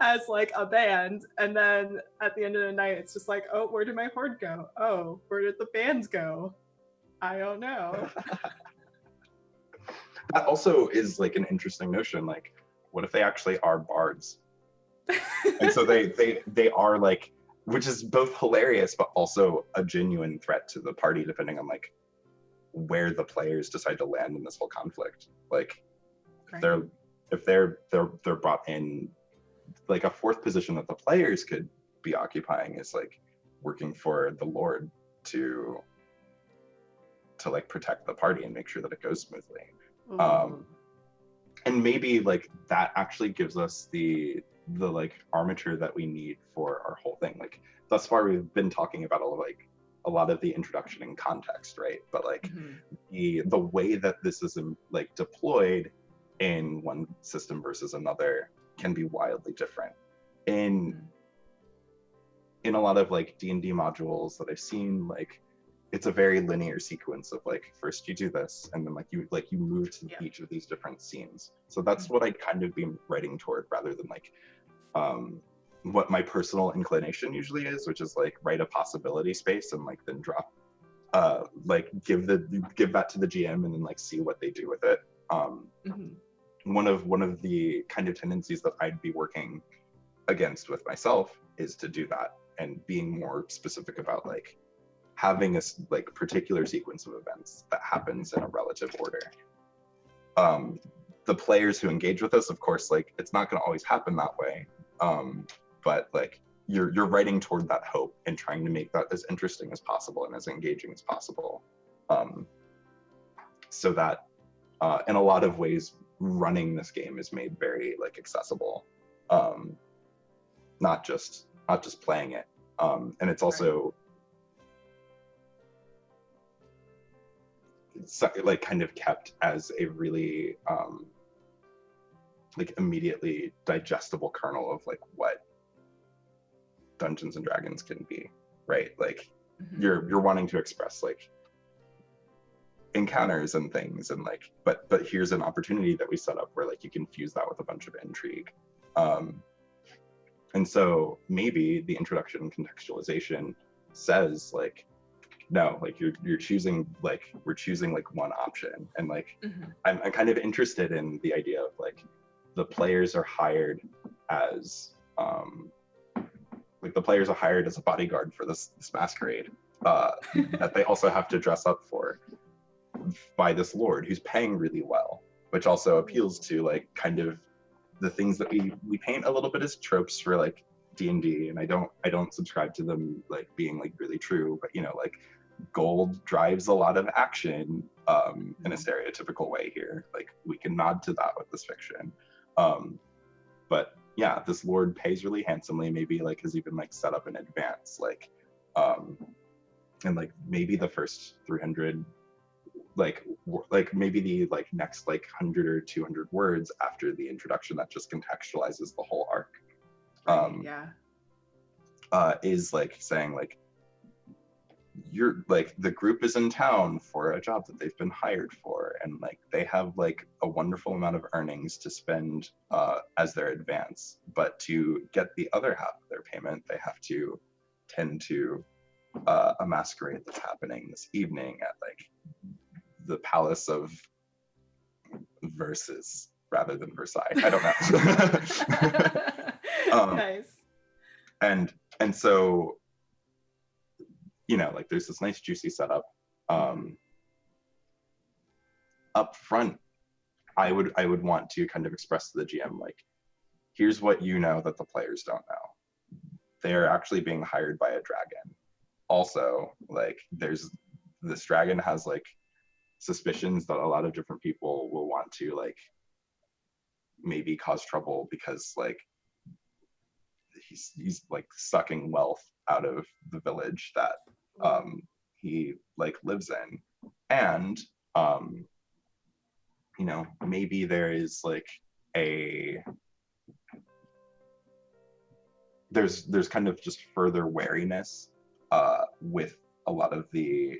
as like a band, and then at the end of the night it's just like, oh, where did my horde go? Oh, where did the bands go? I don't know. That also is like an interesting notion. Like, what if they actually are bards? And so they are like, which is both hilarious but also a genuine threat to the party, depending on like where the players decide to land in this whole conflict. Like, Right. if they're brought in, like a fourth position that the players could be occupying is like working for the Lord to like protect the party and make sure that it goes smoothly. And maybe like that actually gives us the like armature that we need for our whole thing. Like, thus far we've been talking about a lot of the introduction and context, right? But like the way that this is like deployed in one system versus another can be wildly different. In a lot of like D&D modules that I've seen, like it's a very linear sequence of like, first you do this, and then like you move to each of these different scenes. So that's what I'd kind of be writing toward, rather than like what my personal inclination usually is, which is like write a possibility space and like then drop like give that to the GM and then like see what they do with it. One of the kind of tendencies that I'd be working against with myself is to do that, and being more specific about like having a like particular sequence of events that happens in a relative order. The players who engage with us, of course, like it's not going to always happen that way, but like you're writing toward that hope and trying to make that as interesting as possible and as engaging as possible, so that in a lot of ways running this game is made very like accessible, not just playing it, and it's also like kind of kept as a really like immediately digestible kernel of like what Dungeons and Dragons can be, right? Like you're wanting to express like encounters and things, and like but here's an opportunity that we set up where like you can fuse that with a bunch of intrigue, and so maybe the introduction and contextualization says like, no, like you're choosing, like we're choosing like one option, and like I'm kind of interested in the idea of like the players are hired as like the players are hired as a bodyguard for this masquerade that they also have to dress up for by this lord who's paying really well, which also appeals to like kind of the things that we paint a little bit as tropes for like D&D, and I don't subscribe to them like being like really true, but like gold drives a lot of action in a stereotypical way here. Like we can nod to that with this fiction, but yeah, this lord pays really handsomely, maybe like has even like set up in advance, like and like maybe the first 300 like maybe the like next like 100 or 200 words after the introduction that just contextualizes the whole arc, is like saying like you're like the group is in town for a job that they've been hired for, and like they have like a wonderful amount of earnings to spend as their advance, but to get the other half of their payment they have to tend to a masquerade that's happening this evening at like the Palace of Verses rather than Versailles. I don't know. Nice. And so, you know, like there's this nice juicy setup. Up front, I would want to kind of express to the GM, like, here's what you know that the players don't know. They're actually being hired by a dragon. Also, like, this dragon has like suspicions that a lot of different people will want to like maybe cause trouble because like he's like sucking wealth out of the village that he like lives in. And you know, maybe there is like there's kind of just further wariness with a lot of the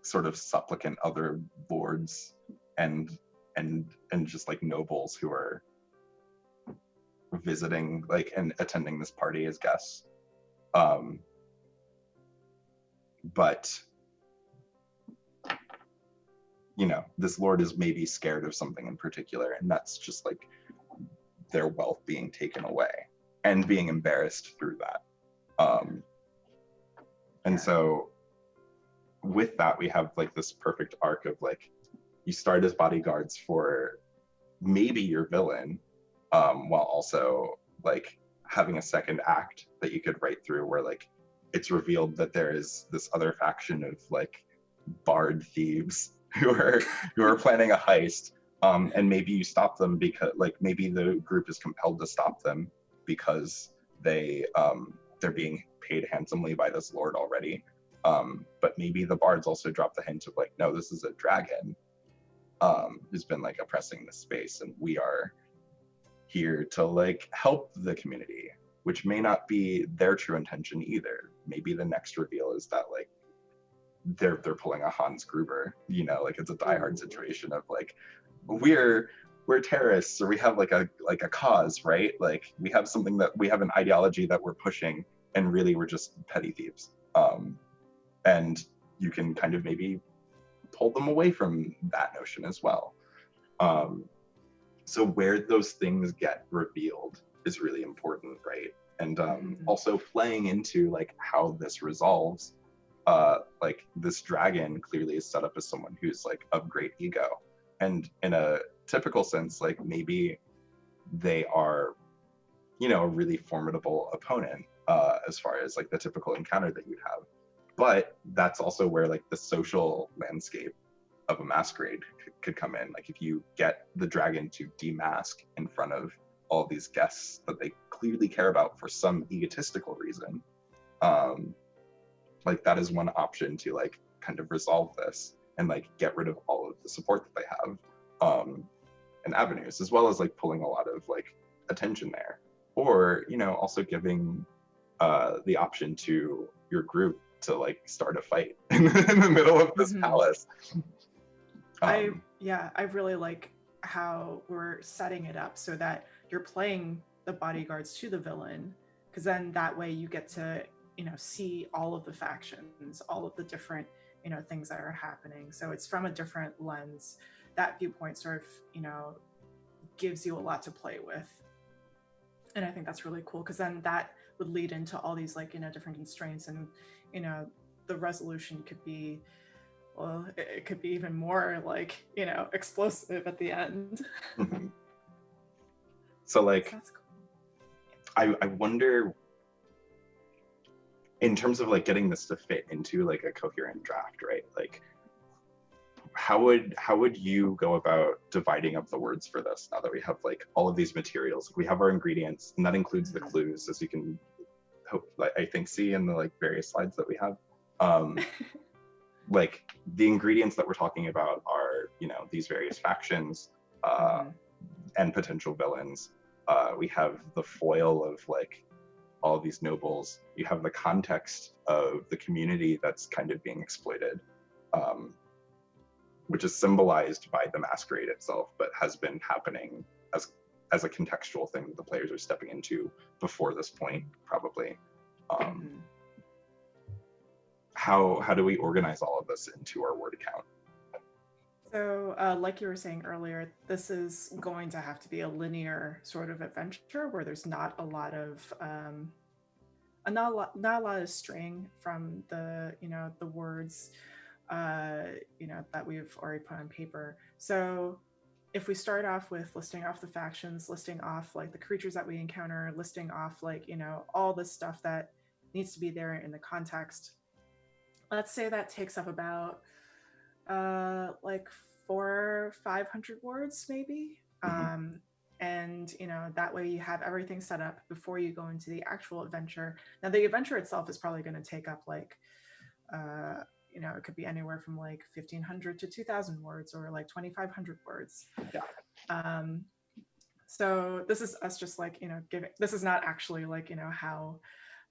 sort of supplicant other lords and just like nobles who are visiting like and attending this party as guests. But you know, this lord is maybe scared of something in particular, and that's just like their wealth being taken away and being embarrassed through that. And so with that, we have like this perfect arc of like, you start as bodyguards for maybe your villain, while also like having a second act that you could write through where like it's revealed that there is this other faction of like bard thieves who are planning a heist, and maybe you stop them because like maybe the group is compelled to stop them because they're being paid handsomely by this lord already. But maybe the bards also drop the hint of like, no, this is a dragon who's been like oppressing this space, and we are here to like help the community, which may not be their true intention either. Maybe the next reveal is that like they're pulling a Hans Gruber, you know, like it's a Die Hard situation of like we're terrorists, or we have like a cause, right? Like we have something that we have an ideology that we're pushing, and really we're just petty thieves. And you can kind of maybe pull them away from that notion as well. So where those things get revealed is really important, right? And also playing into like how this resolves. Like this dragon clearly is set up as someone who's like of great ego, and in a typical sense, like maybe they are, you know, a really formidable opponent as far as like the typical encounter that you'd have. But that's also where like the social landscape of a masquerade could come in. Like if you get the dragon to demask in front of all these guests that they clearly care about for some egotistical reason, like that is one option to like kind of resolve this and like get rid of all of the support that they have, and avenues, as well as like pulling a lot of like attention there, or you know, also giving the option to your group to like start a fight in the middle of this palace. I really like how we're setting it up so that you're playing the bodyguards to the villain, because then that way you get to, you know, see all of the factions, all of the different, you know, things that are happening. So it's from a different lens. That viewpoint sort of, you know, gives you a lot to play with. And I think that's really cool, because then that would lead into all these like, you know, different constraints, and, you know, the resolution could be, well, it could be even more like, you know, explosive at the end. So like, that's cool. I wonder, in terms of like getting this to fit into like a coherent draft, right? Like how would you go about dividing up the words for this now that we have like all of these materials? We have our ingredients, and that includes the clues, as you can hope, like, I think see in the like various slides that we have. Like the ingredients that we're talking about are, you know, these various factions and potential villains. We have the foil of like all of these nobles. You have the context of the community that's kind of being exploited, which is symbolized by the masquerade itself, but has been happening as a contextual thing that the players are stepping into before this point, probably. How do we organize all of this into our word count? So, like you were saying earlier, this is going to have to be a linear sort of adventure where there's not a lot of not a lot of straying from the the words that we've already put on paper. So, if we start off with listing off the factions, listing off like the creatures that we encounter, listing off like all the stuff that needs to be there in the context, let's say that takes up about like 400-500 words maybe. Hmm. And that way you have everything set up before you go into the actual adventure. Now the adventure itself is probably going to take up like uh it could be anywhere from like 1,500 to 2,000 words, or like 2,500 words. Yeah. um so this is us just like giving, this is not actually like how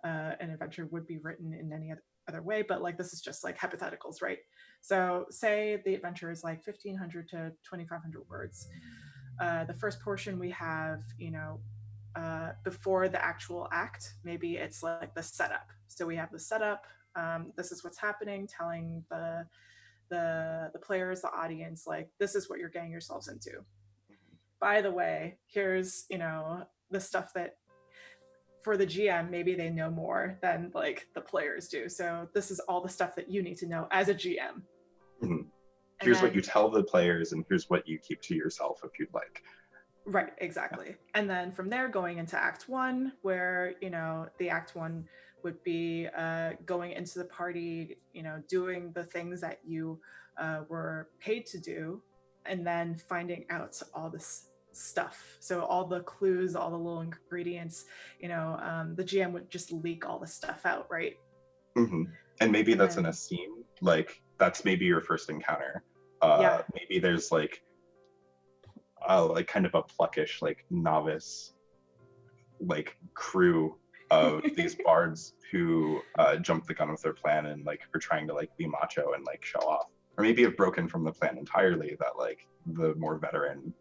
an adventure would be written in any other way, but like this is just like hypotheticals, right? So say the adventure is like 1,500 to 2,500 words. The first portion we have, before the actual act, maybe it's like the setup. So we have the setup. This is what's happening, telling the players, the audience, like this is what you're getting yourselves into. By the way, here's the stuff that for the GM, maybe they know more than like the players do. So this is all the stuff that you need to know as a GM. Hmm. And Here's what you then, tell the players, and here's what you keep to yourself if you'd like. right, exactly. And then from there, going into Act One, where, the Act One would be going into the party, doing the things that you were paid to do, and then finding out all this stuff. So all the clues, all the little ingredients, the GM would just leak all the stuff out, right? Hmm. And maybe And that's in a then, scene, like that's maybe your first encounter. yeah, Maybe there's like kind of a pluckish, like novice, like crew of these bards who jump the gun with their plan and like are trying to like be macho and like show off, or maybe have broken from the plan entirely that like the more veteran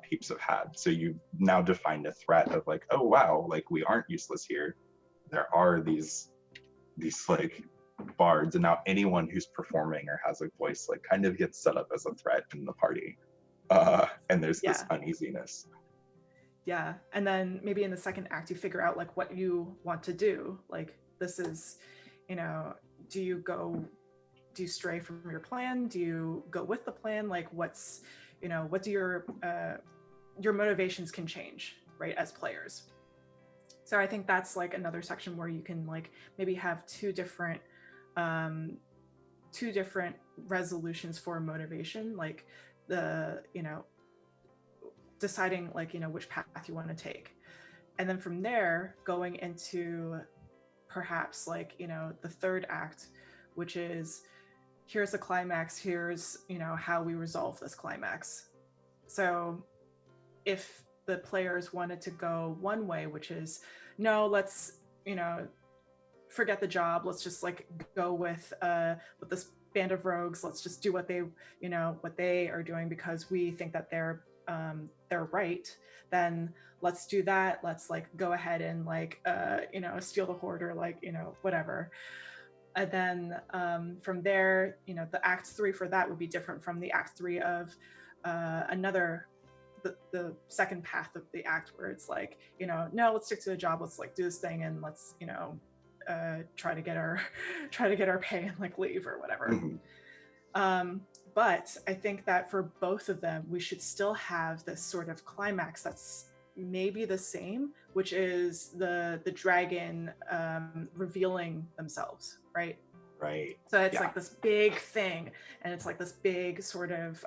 peeps have had. So you now defined a threat of like, oh wow, like we aren't useless here. There are these like bards, and now anyone who's performing or has a voice like kind of gets set up as a threat in the party. And there's this yeah, uneasiness. yeah. And then maybe in the second act, you figure out like what you want to do. Like, this is, you know, do you go, do you stray from your plan? Do you go with the plan? Like, what's, what do your motivations can change, right, as players. So I think that's like another section where you can like maybe have um, two different resolutions for motivation, like the deciding like which path you want to take, and then from there going into perhaps like the third act, which is here's the climax, here's how we resolve this climax. So if the players wanted to go one way, which is no, let's forget the job, let's just like go with this band of rogues, let's just do what they are doing because we think that they're right, then let's do that, let's like go ahead and like steal the horde, or like whatever. And then from there, the act three for that would be different from the act three of another the second path of the act, where it's like no, let's stick to the job, let's like do this thing, and let's try to get our try to get our pay and like leave or whatever. Mm-hmm. But I think that for both of them, we should still have this sort of climax that's maybe the same, which is the dragon revealing themselves, right? Right. So it's Yeah. like this big thing, and it's like this big sort of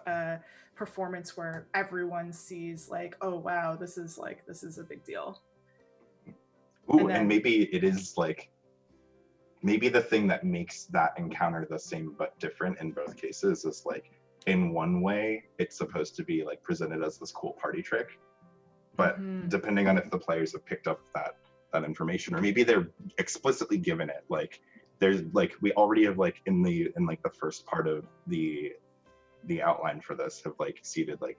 performance where everyone sees like, oh wow, this is a big deal. Ooh, And and then maybe it is like maybe the thing that makes that encounter the same but different in both cases is like in one way it's supposed to be like presented as this cool party trick, but mhm, depending on if the players have picked up that information, or maybe they're explicitly given it, like there's like we already have like in like the first part of the outline for this have like seated like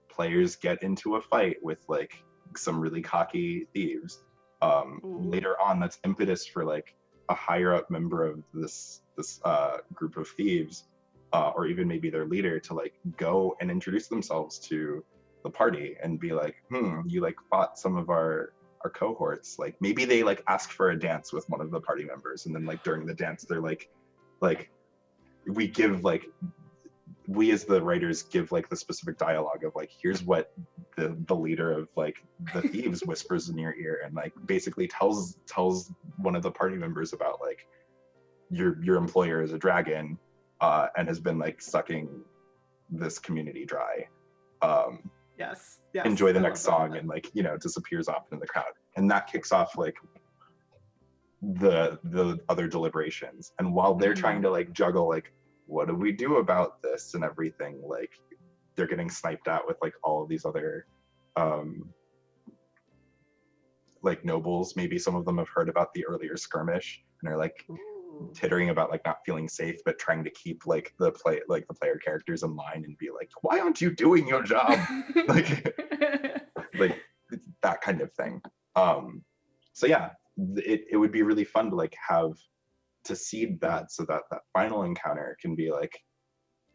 players get into a fight with like some really cocky thieves. ooh, Later on, that's impetus for like a higher up member of this group of thieves or even maybe their leader to like go and introduce themselves to the party and be like, you like fought some of our cohorts. Like maybe they like ask for a dance with one of the party members, and then like during the dance they're like we give like, we as the writers give like the specific dialogue of like, here's what the leader of like the thieves whispers in your ear, and like basically tells one of the party members about like your employer is a dragon and has been like sucking this community dry. Yes. Enjoy the next song, and like, you know, disappears off in the crowd, and that kicks off like the other deliberations. And while they're trying to like juggle like, what do we do about this and everything, like they're getting sniped out with like all of these other like nobles. Maybe some of them have heard about the earlier skirmish and are like tittering about like not feeling safe, but trying to keep like the player characters in line and be like, why aren't you doing your job? like that kind of thing. So yeah, it would be really fun to like have to seed that, so that that final encounter can be like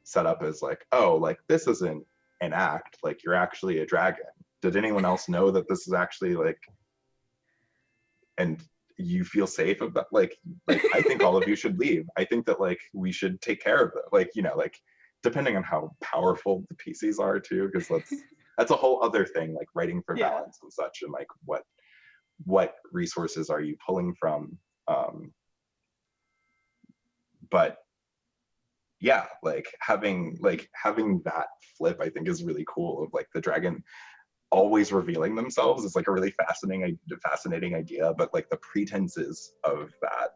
set up as like, oh, like this isn't an act, like you're actually a dragon. Did anyone else know that this is actually like, and you feel safe about like I think all of you should leave. I think that like we should take care of it, like, you know, like depending on how powerful the PCs are too, because that's a whole other thing, like writing for balance and such, and like what resources are you pulling from. But yeah, like having that flip, I think is really cool, of like the dragon always revealing themselves is like a really fascinating idea, but like the pretenses of that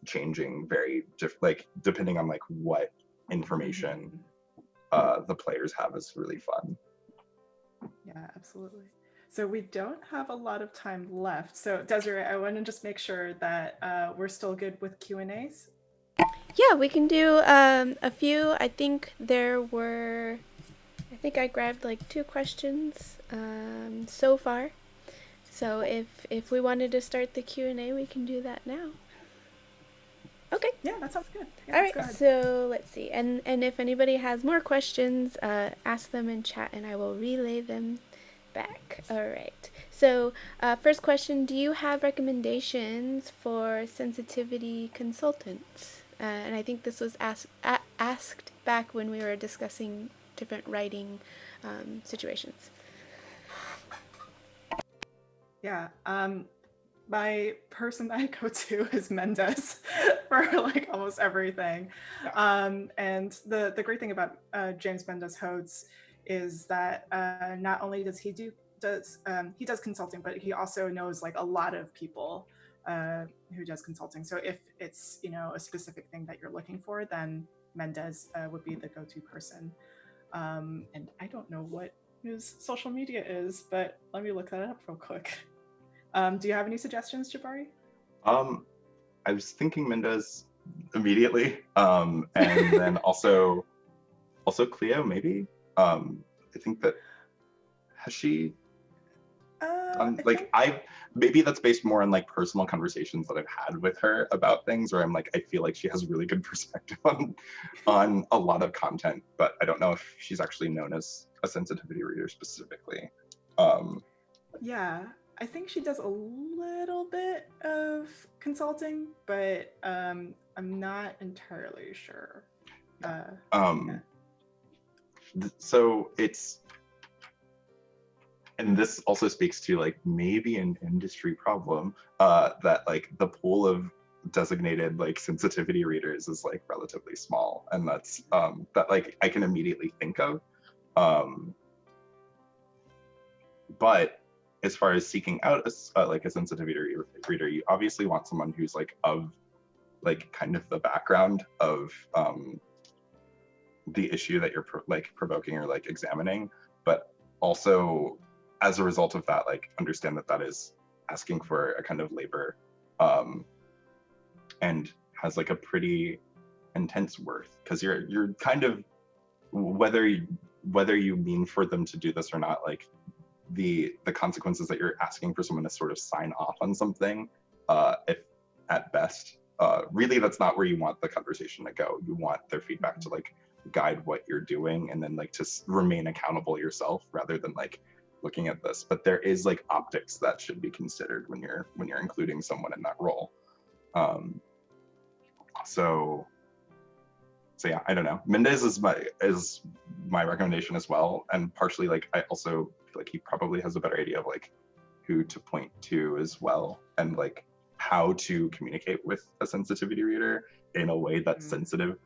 changing very like depending on like what information the players have is really fun. Yeah, absolutely. So we don't have a lot of time left. So Desiree, I want to just make sure that we're still good with Q&As. Yeah, we can do a few. I think I grabbed like 2 questions so far. So if we wanted to start the Q&A, we can do that now. Okay. Yeah, that sounds good. Yeah, all right, so let's see. And if anybody has more questions, ask them in chat and I will relay them back. All right. So first question, do you have recommendations for sensitivity consultants? And I think this was asked back when we were discussing different writing situations. Yeah. My person that I go to is Mendez for like almost everything. And the great thing about James Mendez Hodes is that not only does he does consulting, but he also knows like a lot of people who does consulting. So if it's, you know, a specific thing that you're looking for, then Mendez would be the go-to person. And I don't know what his social media is, but let me look that up real quick. Do you have any suggestions, Jabari? I was thinking Mendez immediately, and then also Cleo, maybe. I think that has she like maybe that's based more on like personal conversations that I've had with her about things, where I'm like, I feel like she has really good perspective on a lot of content, but I don't know if she's actually known as a sensitivity reader specifically. Yeah, I think she does a little bit of consulting, but I'm not entirely sure. So it's, and this also speaks to like maybe an industry problem, that like the pool of designated like sensitivity readers is like relatively small, and that's that like I can immediately think of. But as far as seeking out like a sensitivity reader, you obviously want someone who's like of like kind of the background of the issue that you're like provoking or like examining, but also as a result of that, like understand that that is asking for a kind of labor, and has like a pretty intense worth, because you're kind of, whether you mean for them to do this or not, like the consequences that you're asking for someone to sort of sign off on something, if at best, really that's not where you want the conversation to go. You want their feedback to like guide what you're doing, and then like to remain accountable yourself rather than like looking at this. But there is like optics that should be considered when you're including someone in that role. So yeah, I don't know. Mendez is my recommendation as well, and partially like I also feel like he probably has a better idea of like who to point to as well, and like how to communicate with a sensitivity reader in a way that's sensitive,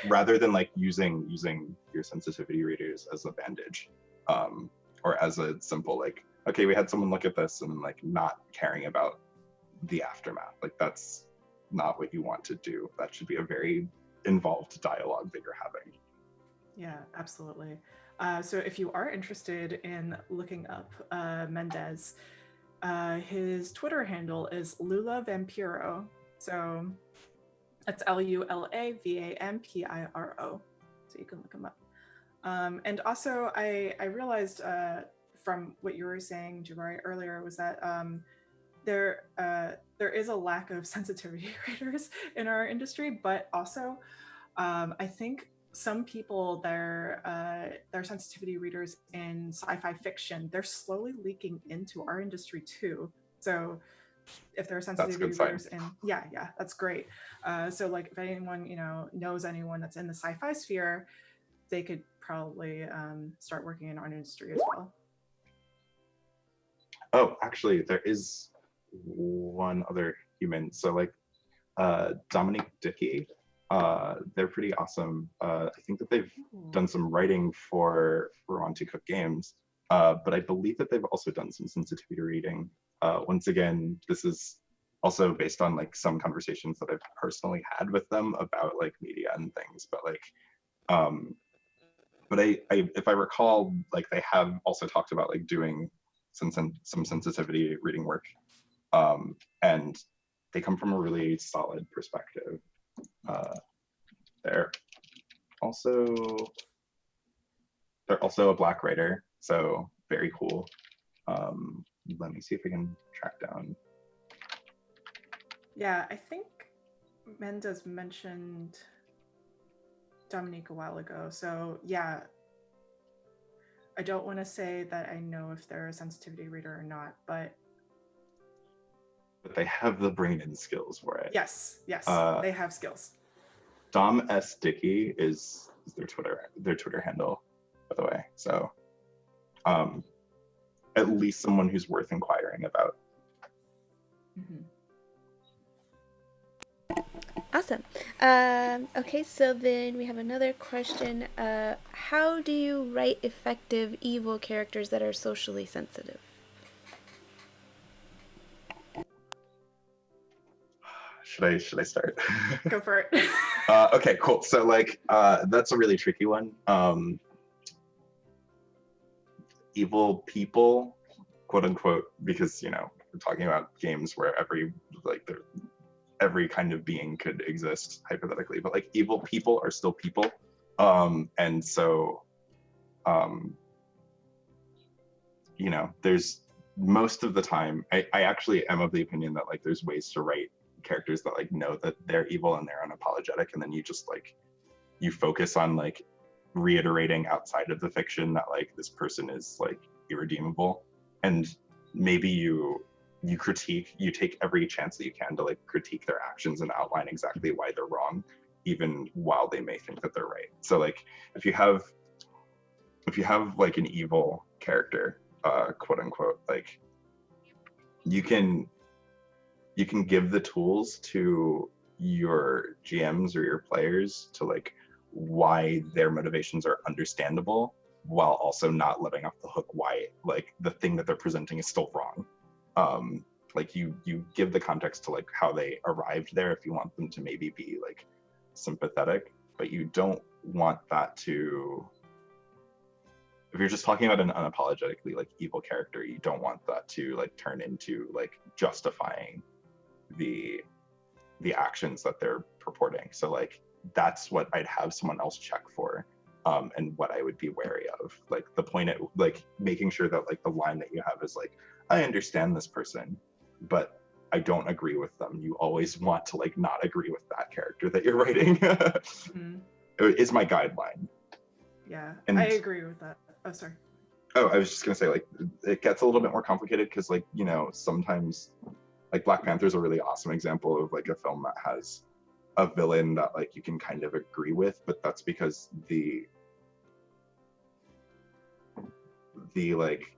rather than like using your sensitivity readers as a bandage, or as a simple like, okay, we had someone look at this and like not caring about the aftermath. Like that's not what you want to do. That should be a very involved dialogue that you're having. Yeah, absolutely. So if you are interested in looking up Mendez, his Twitter handle is Lula Vampiro. So that's LULAVAMPIRO. So you can look him up. And also, I realized from what you were saying, Jabari, earlier, was that there is a lack of sensitivity readers in our industry, but also I think some people, their sensitivity readers in sci-fi fiction, they're slowly leaking into our industry too. So if there are sensitivity readers in, yeah, that's great. So like if anyone knows anyone that's in the sci-fi sphere, they could probably start working in our industry as well. Oh, actually, there is one other human. So like Dominique Dickey, they're pretty awesome. I think that they've done some writing for Want to Cook Games, but I believe that they've also done some sensitivity reading. Once again, this is also based on like some conversations that I've personally had with them about like media and things, but like but I if I recall, like they have also talked about like doing some sensitivity reading work, and they come from a really solid perspective. They're also a Black writer, so very cool. Let me see if I can track down. Yeah, I think Mendez mentioned Dominique a while ago. So yeah, I don't want to say that I know if they're a sensitivity reader or not, but they have the brain and skills for it. Yes, they have skills. Dom S. Dickey is their Twitter handle, by the way. So at least someone who's worth inquiring about. Mm-hmm. Awesome. Okay, so then we have another question. How do you write effective evil characters that are socially sensitive? Should I start? Go for it. Okay, cool. So like that's a really tricky one. Evil people, quote unquote, because we're talking about games where every kind of being could exist hypothetically, but like evil people are still people, and so there's most of the time I actually am of the opinion that like there's ways to write characters that like know that they're evil and they're unapologetic, and then you just like you focus on like reiterating outside of the fiction that like this person is like irredeemable, and maybe you take every chance that you can to like critique their actions and outline exactly why they're wrong, even while they may think that they're right. So like if you have like an evil character, quote unquote, like you can give the tools to your GMs or your players to like why their motivations are understandable, while also not letting off the hook why like the thing that they're presenting is still wrong. Like you give the context to like how they arrived there if you want them to maybe be like sympathetic, but you don't want that to, if you're just talking about an unapologetically like evil character, you don't want that to like turn into like justifying the actions that they're purporting. So like that's what I'd have someone else check for, and what I would be wary of. Like the point like making sure that like the line that you have is like, I understand this person, but I don't agree with them, you always want to like not agree with that character that you're writing. Mm-hmm. Is my guideline. Yeah, and I agree with that. Oh, sorry. Oh, I was just gonna say, like, it gets a little bit more complicated because, like, you know, sometimes, like, Black Panther is a really awesome example of like a film that has a villain that like you can kind of agree with, but that's because the like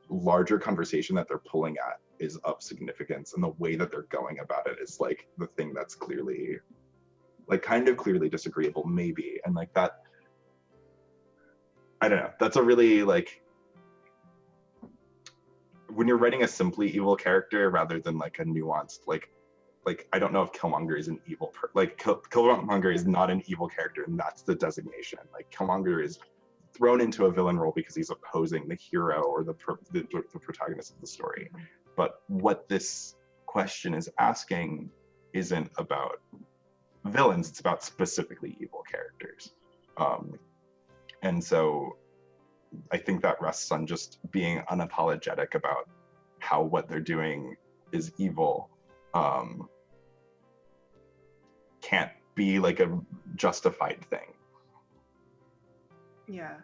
larger conversation that they're pulling at is of significance, and the way that they're going about it is like the thing that's clearly, like, kind of clearly disagreeable, maybe, and like that. I don't know. That's a really like, when you're writing a simply evil character rather than like a nuanced like I don't know if Killmonger is an evil Killmonger is not an evil character, and that's the designation. Like, Killmonger is thrown into a villain role because he's opposing the hero or the protagonist of the story. But what this question is asking isn't about villains, it's about specifically evil characters. And so I think that rests on just being unapologetic about how what they're doing is evil. Can't be like a justified thing. Yeah,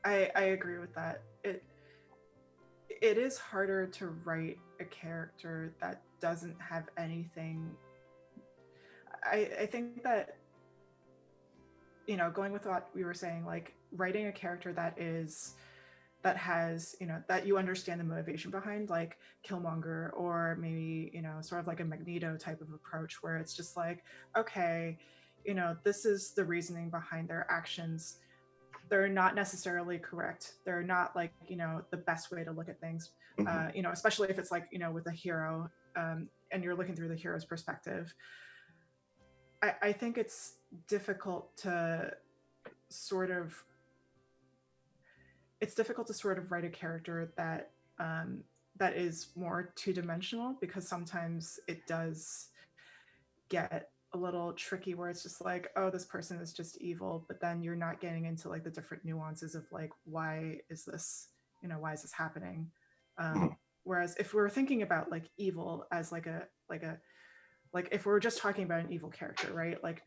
I agree with that. It is harder to write a character that doesn't have anything. I think that, you know, going with what we were saying, like writing a character that has, you know, that you understand the motivation behind, like Killmonger, or maybe, you know, sort of like a Magneto type of approach where it's just like, okay, you know, this is the reasoning behind their actions. They're not necessarily correct. They're not like, you know, the best way to look at things. You know, especially if it's like, you know, with a hero, and you're looking through the hero's perspective. I think it's difficult to sort of write a character that that is more two-dimensional, because sometimes it does get a little tricky where it's just like, oh, this person is just evil, but then you're not getting into like the different nuances of like, why is this happening? Whereas if we're thinking about like evil as like if we're just talking about an evil character, right, like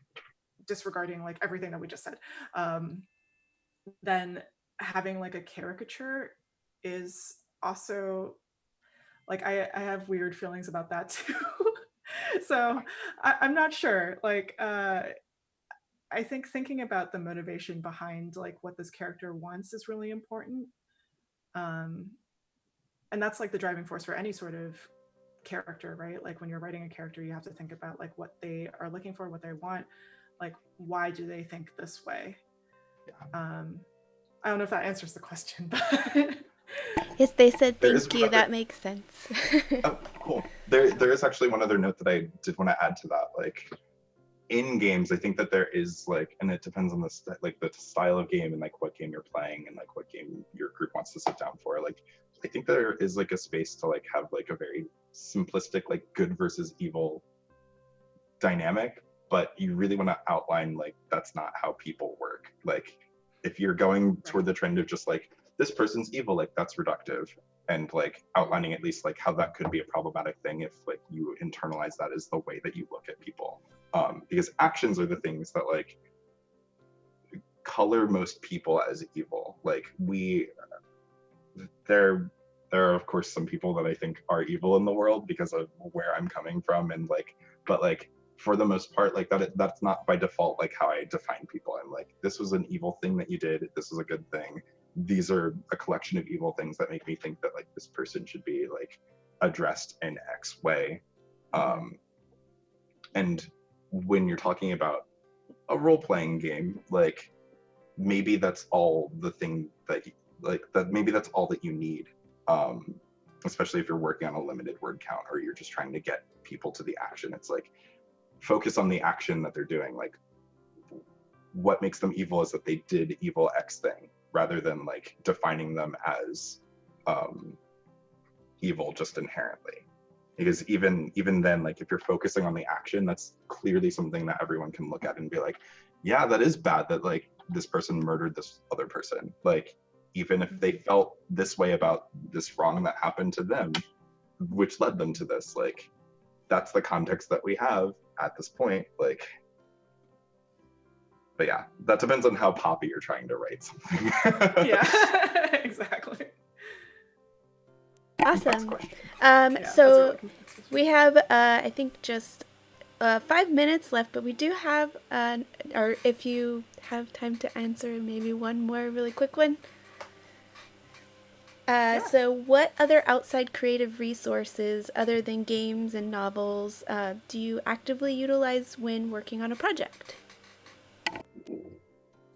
disregarding like everything that we just said, then having like a caricature is also like, I have weird feelings about that too. So I'm not sure. Like, I think thinking about the motivation behind like what this character wants is really important. And that's like the driving force for any sort of character, right? Like when you're writing a character, you have to think about like what they are looking for, what they want, like why do they think this way? I don't know if that answers the question, but yes, they said thank you. That makes sense. Oh, cool. There is actually one other note that I did want to add to that. Like, in games, I think that there is like, and it depends on the style of game and like what game you're playing and like what game your group wants to sit down for. Like, I think there is like a space to like have like a very simplistic like good versus evil dynamic, but you really want to outline like that's not how people work. Like, if you're going toward the trend of just like this person's evil, like that's reductive, and like outlining at least like how that could be a problematic thing if like you internalize that as the way that you look at people, because actions are the things that like color most people as evil. Like, there are of course some people that I think are evil in the world because of where I'm coming from, and like, but like for the most part, like that's not by default like how I define people. I'm like, this was an evil thing that you did, this was a good thing, these are a collection of evil things that make me think that like this person should be like addressed in X way. And when you're talking about a role-playing game, like maybe that's all the thing that maybe that's all that you need, especially if you're working on a limited word count or you're just trying to get people to the action. It's like, focus on the action that they're doing. Like, what makes them evil is that they did evil X thing, rather than like defining them as evil just inherently. Because even then, like if you're focusing on the action, that's clearly something that everyone can look at and be like, yeah, that is bad that like this person murdered this other person. Like, even if they felt this way about this wrong that happened to them, which led them to this. Like, that's the context that we have at this point. Like, but yeah, that depends on how poppy you're trying to write something. Yeah, exactly. Awesome. Yeah, so really we have, I think, just 5 minutes left, but we do have, or if you have time to answer, maybe one more really quick one. Yeah. So what other outside creative resources, other than games and novels, do you actively utilize when working on a project?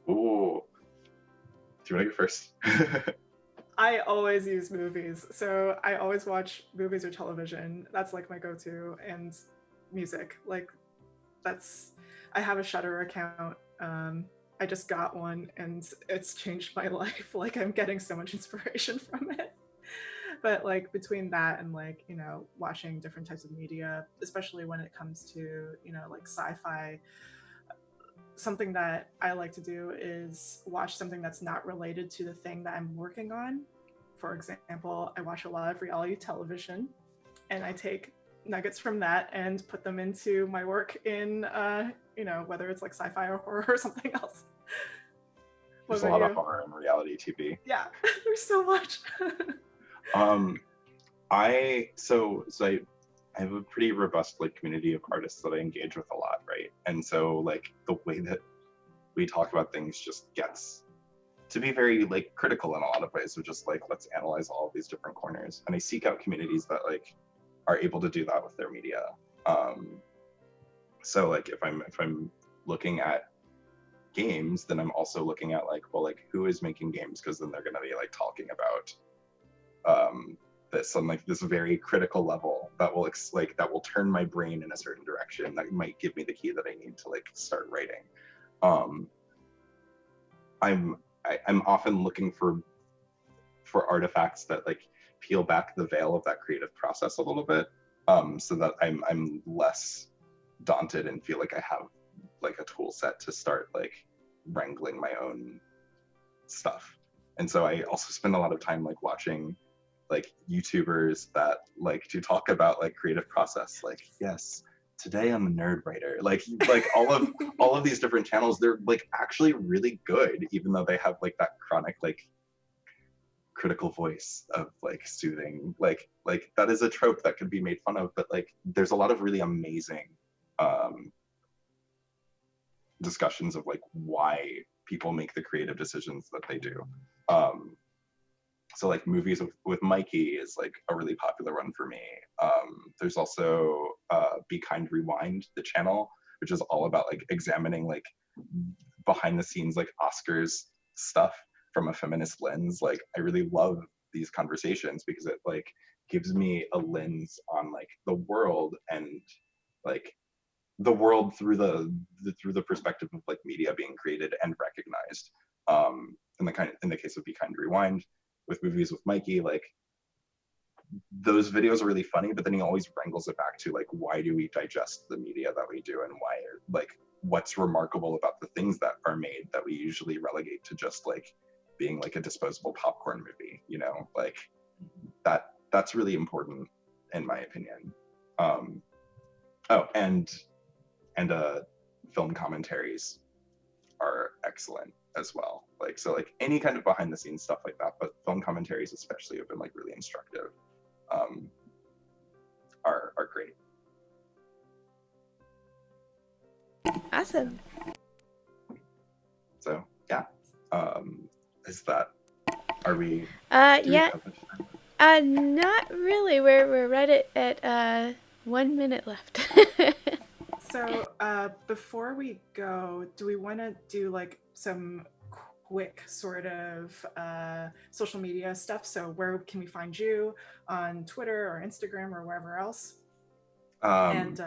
Ooh. Do you want to go first? I always use movies. So I always watch movies or television. That's like my go-to, and music. Like I have a Shudder account. I just got one and it's changed my life. Like I'm getting so much inspiration from it. But like between that and like, watching different types of media, especially when it comes to, like sci-fi, something that I like to do is watch something that's not related to the thing that I'm working on. For example, I watch a lot of reality television and I take nuggets from that and put them into my work in, whether it's like sci-fi or horror or something else. There's a lot of horror in reality TV. Yeah, there's so much. I have a pretty robust like community of artists that I engage with a lot, right? And so like the way that we talk about things just gets to be very like critical in a lot of ways. So just like, let's analyze all of these different corners. And I seek out communities that like are able to do that with their media. So like if I'm looking at games, then I'm also looking at like, well, like who is making games? Because then they're gonna be like talking about this on like this very critical level that will that will turn my brain in a certain direction that might give me the key that I need to like start writing. I'm often looking for artifacts that like peel back the veil of that creative process a little bit, so that I'm less daunted and feel like I have like a tool set to start like wrangling my own stuff. And so I also spend a lot of time like watching like YouTubers that like to talk about like creative process. Like, yes, today I'm a nerd writer. Like all of these different channels, they're like actually really good, even though they have like that chronic like critical voice of like soothing. Like that is a trope that could be made fun of, but like there's a lot of really amazing discussions of like why people make the creative decisions that they do. So like movies with Mikey is like a really popular one for me. There's also Be Kind Rewind, the channel, which is all about like examining like behind the scenes like Oscars stuff from a feminist lens. Like I really love these conversations because it like gives me a lens on like the world and like the world through the perspective of like media being created and recognized. In the case of Be Kind Rewind, with movies with Mikey, like those videos are really funny, but then he always wrangles it back to like, why do we digest the media that we do, and why like what's remarkable about the things that are made that we usually relegate to just like being like a disposable popcorn movie, like that's really important in my opinion. And film commentaries are excellent as well. Like, so like any kind of behind the scenes stuff like that, but film commentaries especially have been like really instructive, are great. Awesome. So yeah, are we? Yeah. Not really. We're right at 1 minute left. So before we go, do we want to do like some quick sort of social media stuff? So where can we find you on Twitter or Instagram or wherever else? And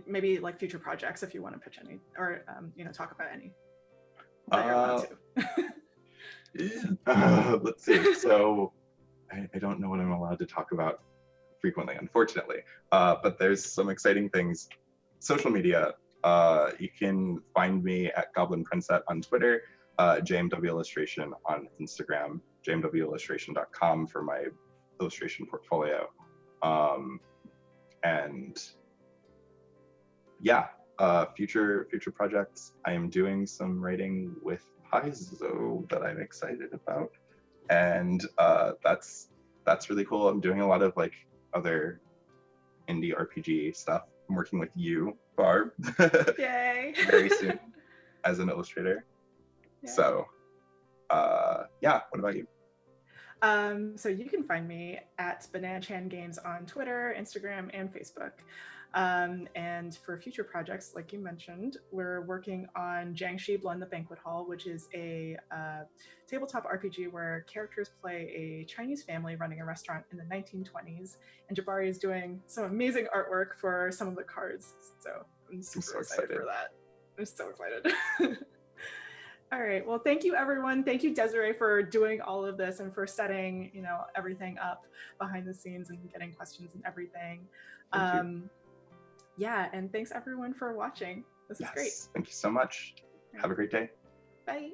maybe like future projects if you want to pitch any or talk about any that you're allowed to. Let's see. So I don't know what I'm allowed to talk about frequently, unfortunately. But there's some exciting things. Social media. You can find me at Goblin Princet on Twitter, JMW Illustration on Instagram, jmwillustration.com for my illustration portfolio. And yeah, future projects. I am doing some writing with Paizo that I'm excited about, and that's really cool. I'm doing a lot of like other indie RPG stuff. I'm working with you, Barb, Yay! very soon as an illustrator. Yeah. So, yeah. What about you? So you can find me at Banana Chan Games on Twitter, Instagram, and Facebook. And for future projects, like you mentioned, we're working on Jiangxi Blend the Banquet Hall, which is a tabletop RPG where characters play a Chinese family running a restaurant in the 1920s. And Jabari is doing some amazing artwork for some of the cards. So I'm super excited for that. I'm so excited. All right. Well, thank you, everyone. Thank you, Desiree, for doing all of this and for setting, everything up behind the scenes and getting questions and everything. Thank you. Yeah, and thanks everyone for watching. This is great. Thank you so much. Have a great day. Bye.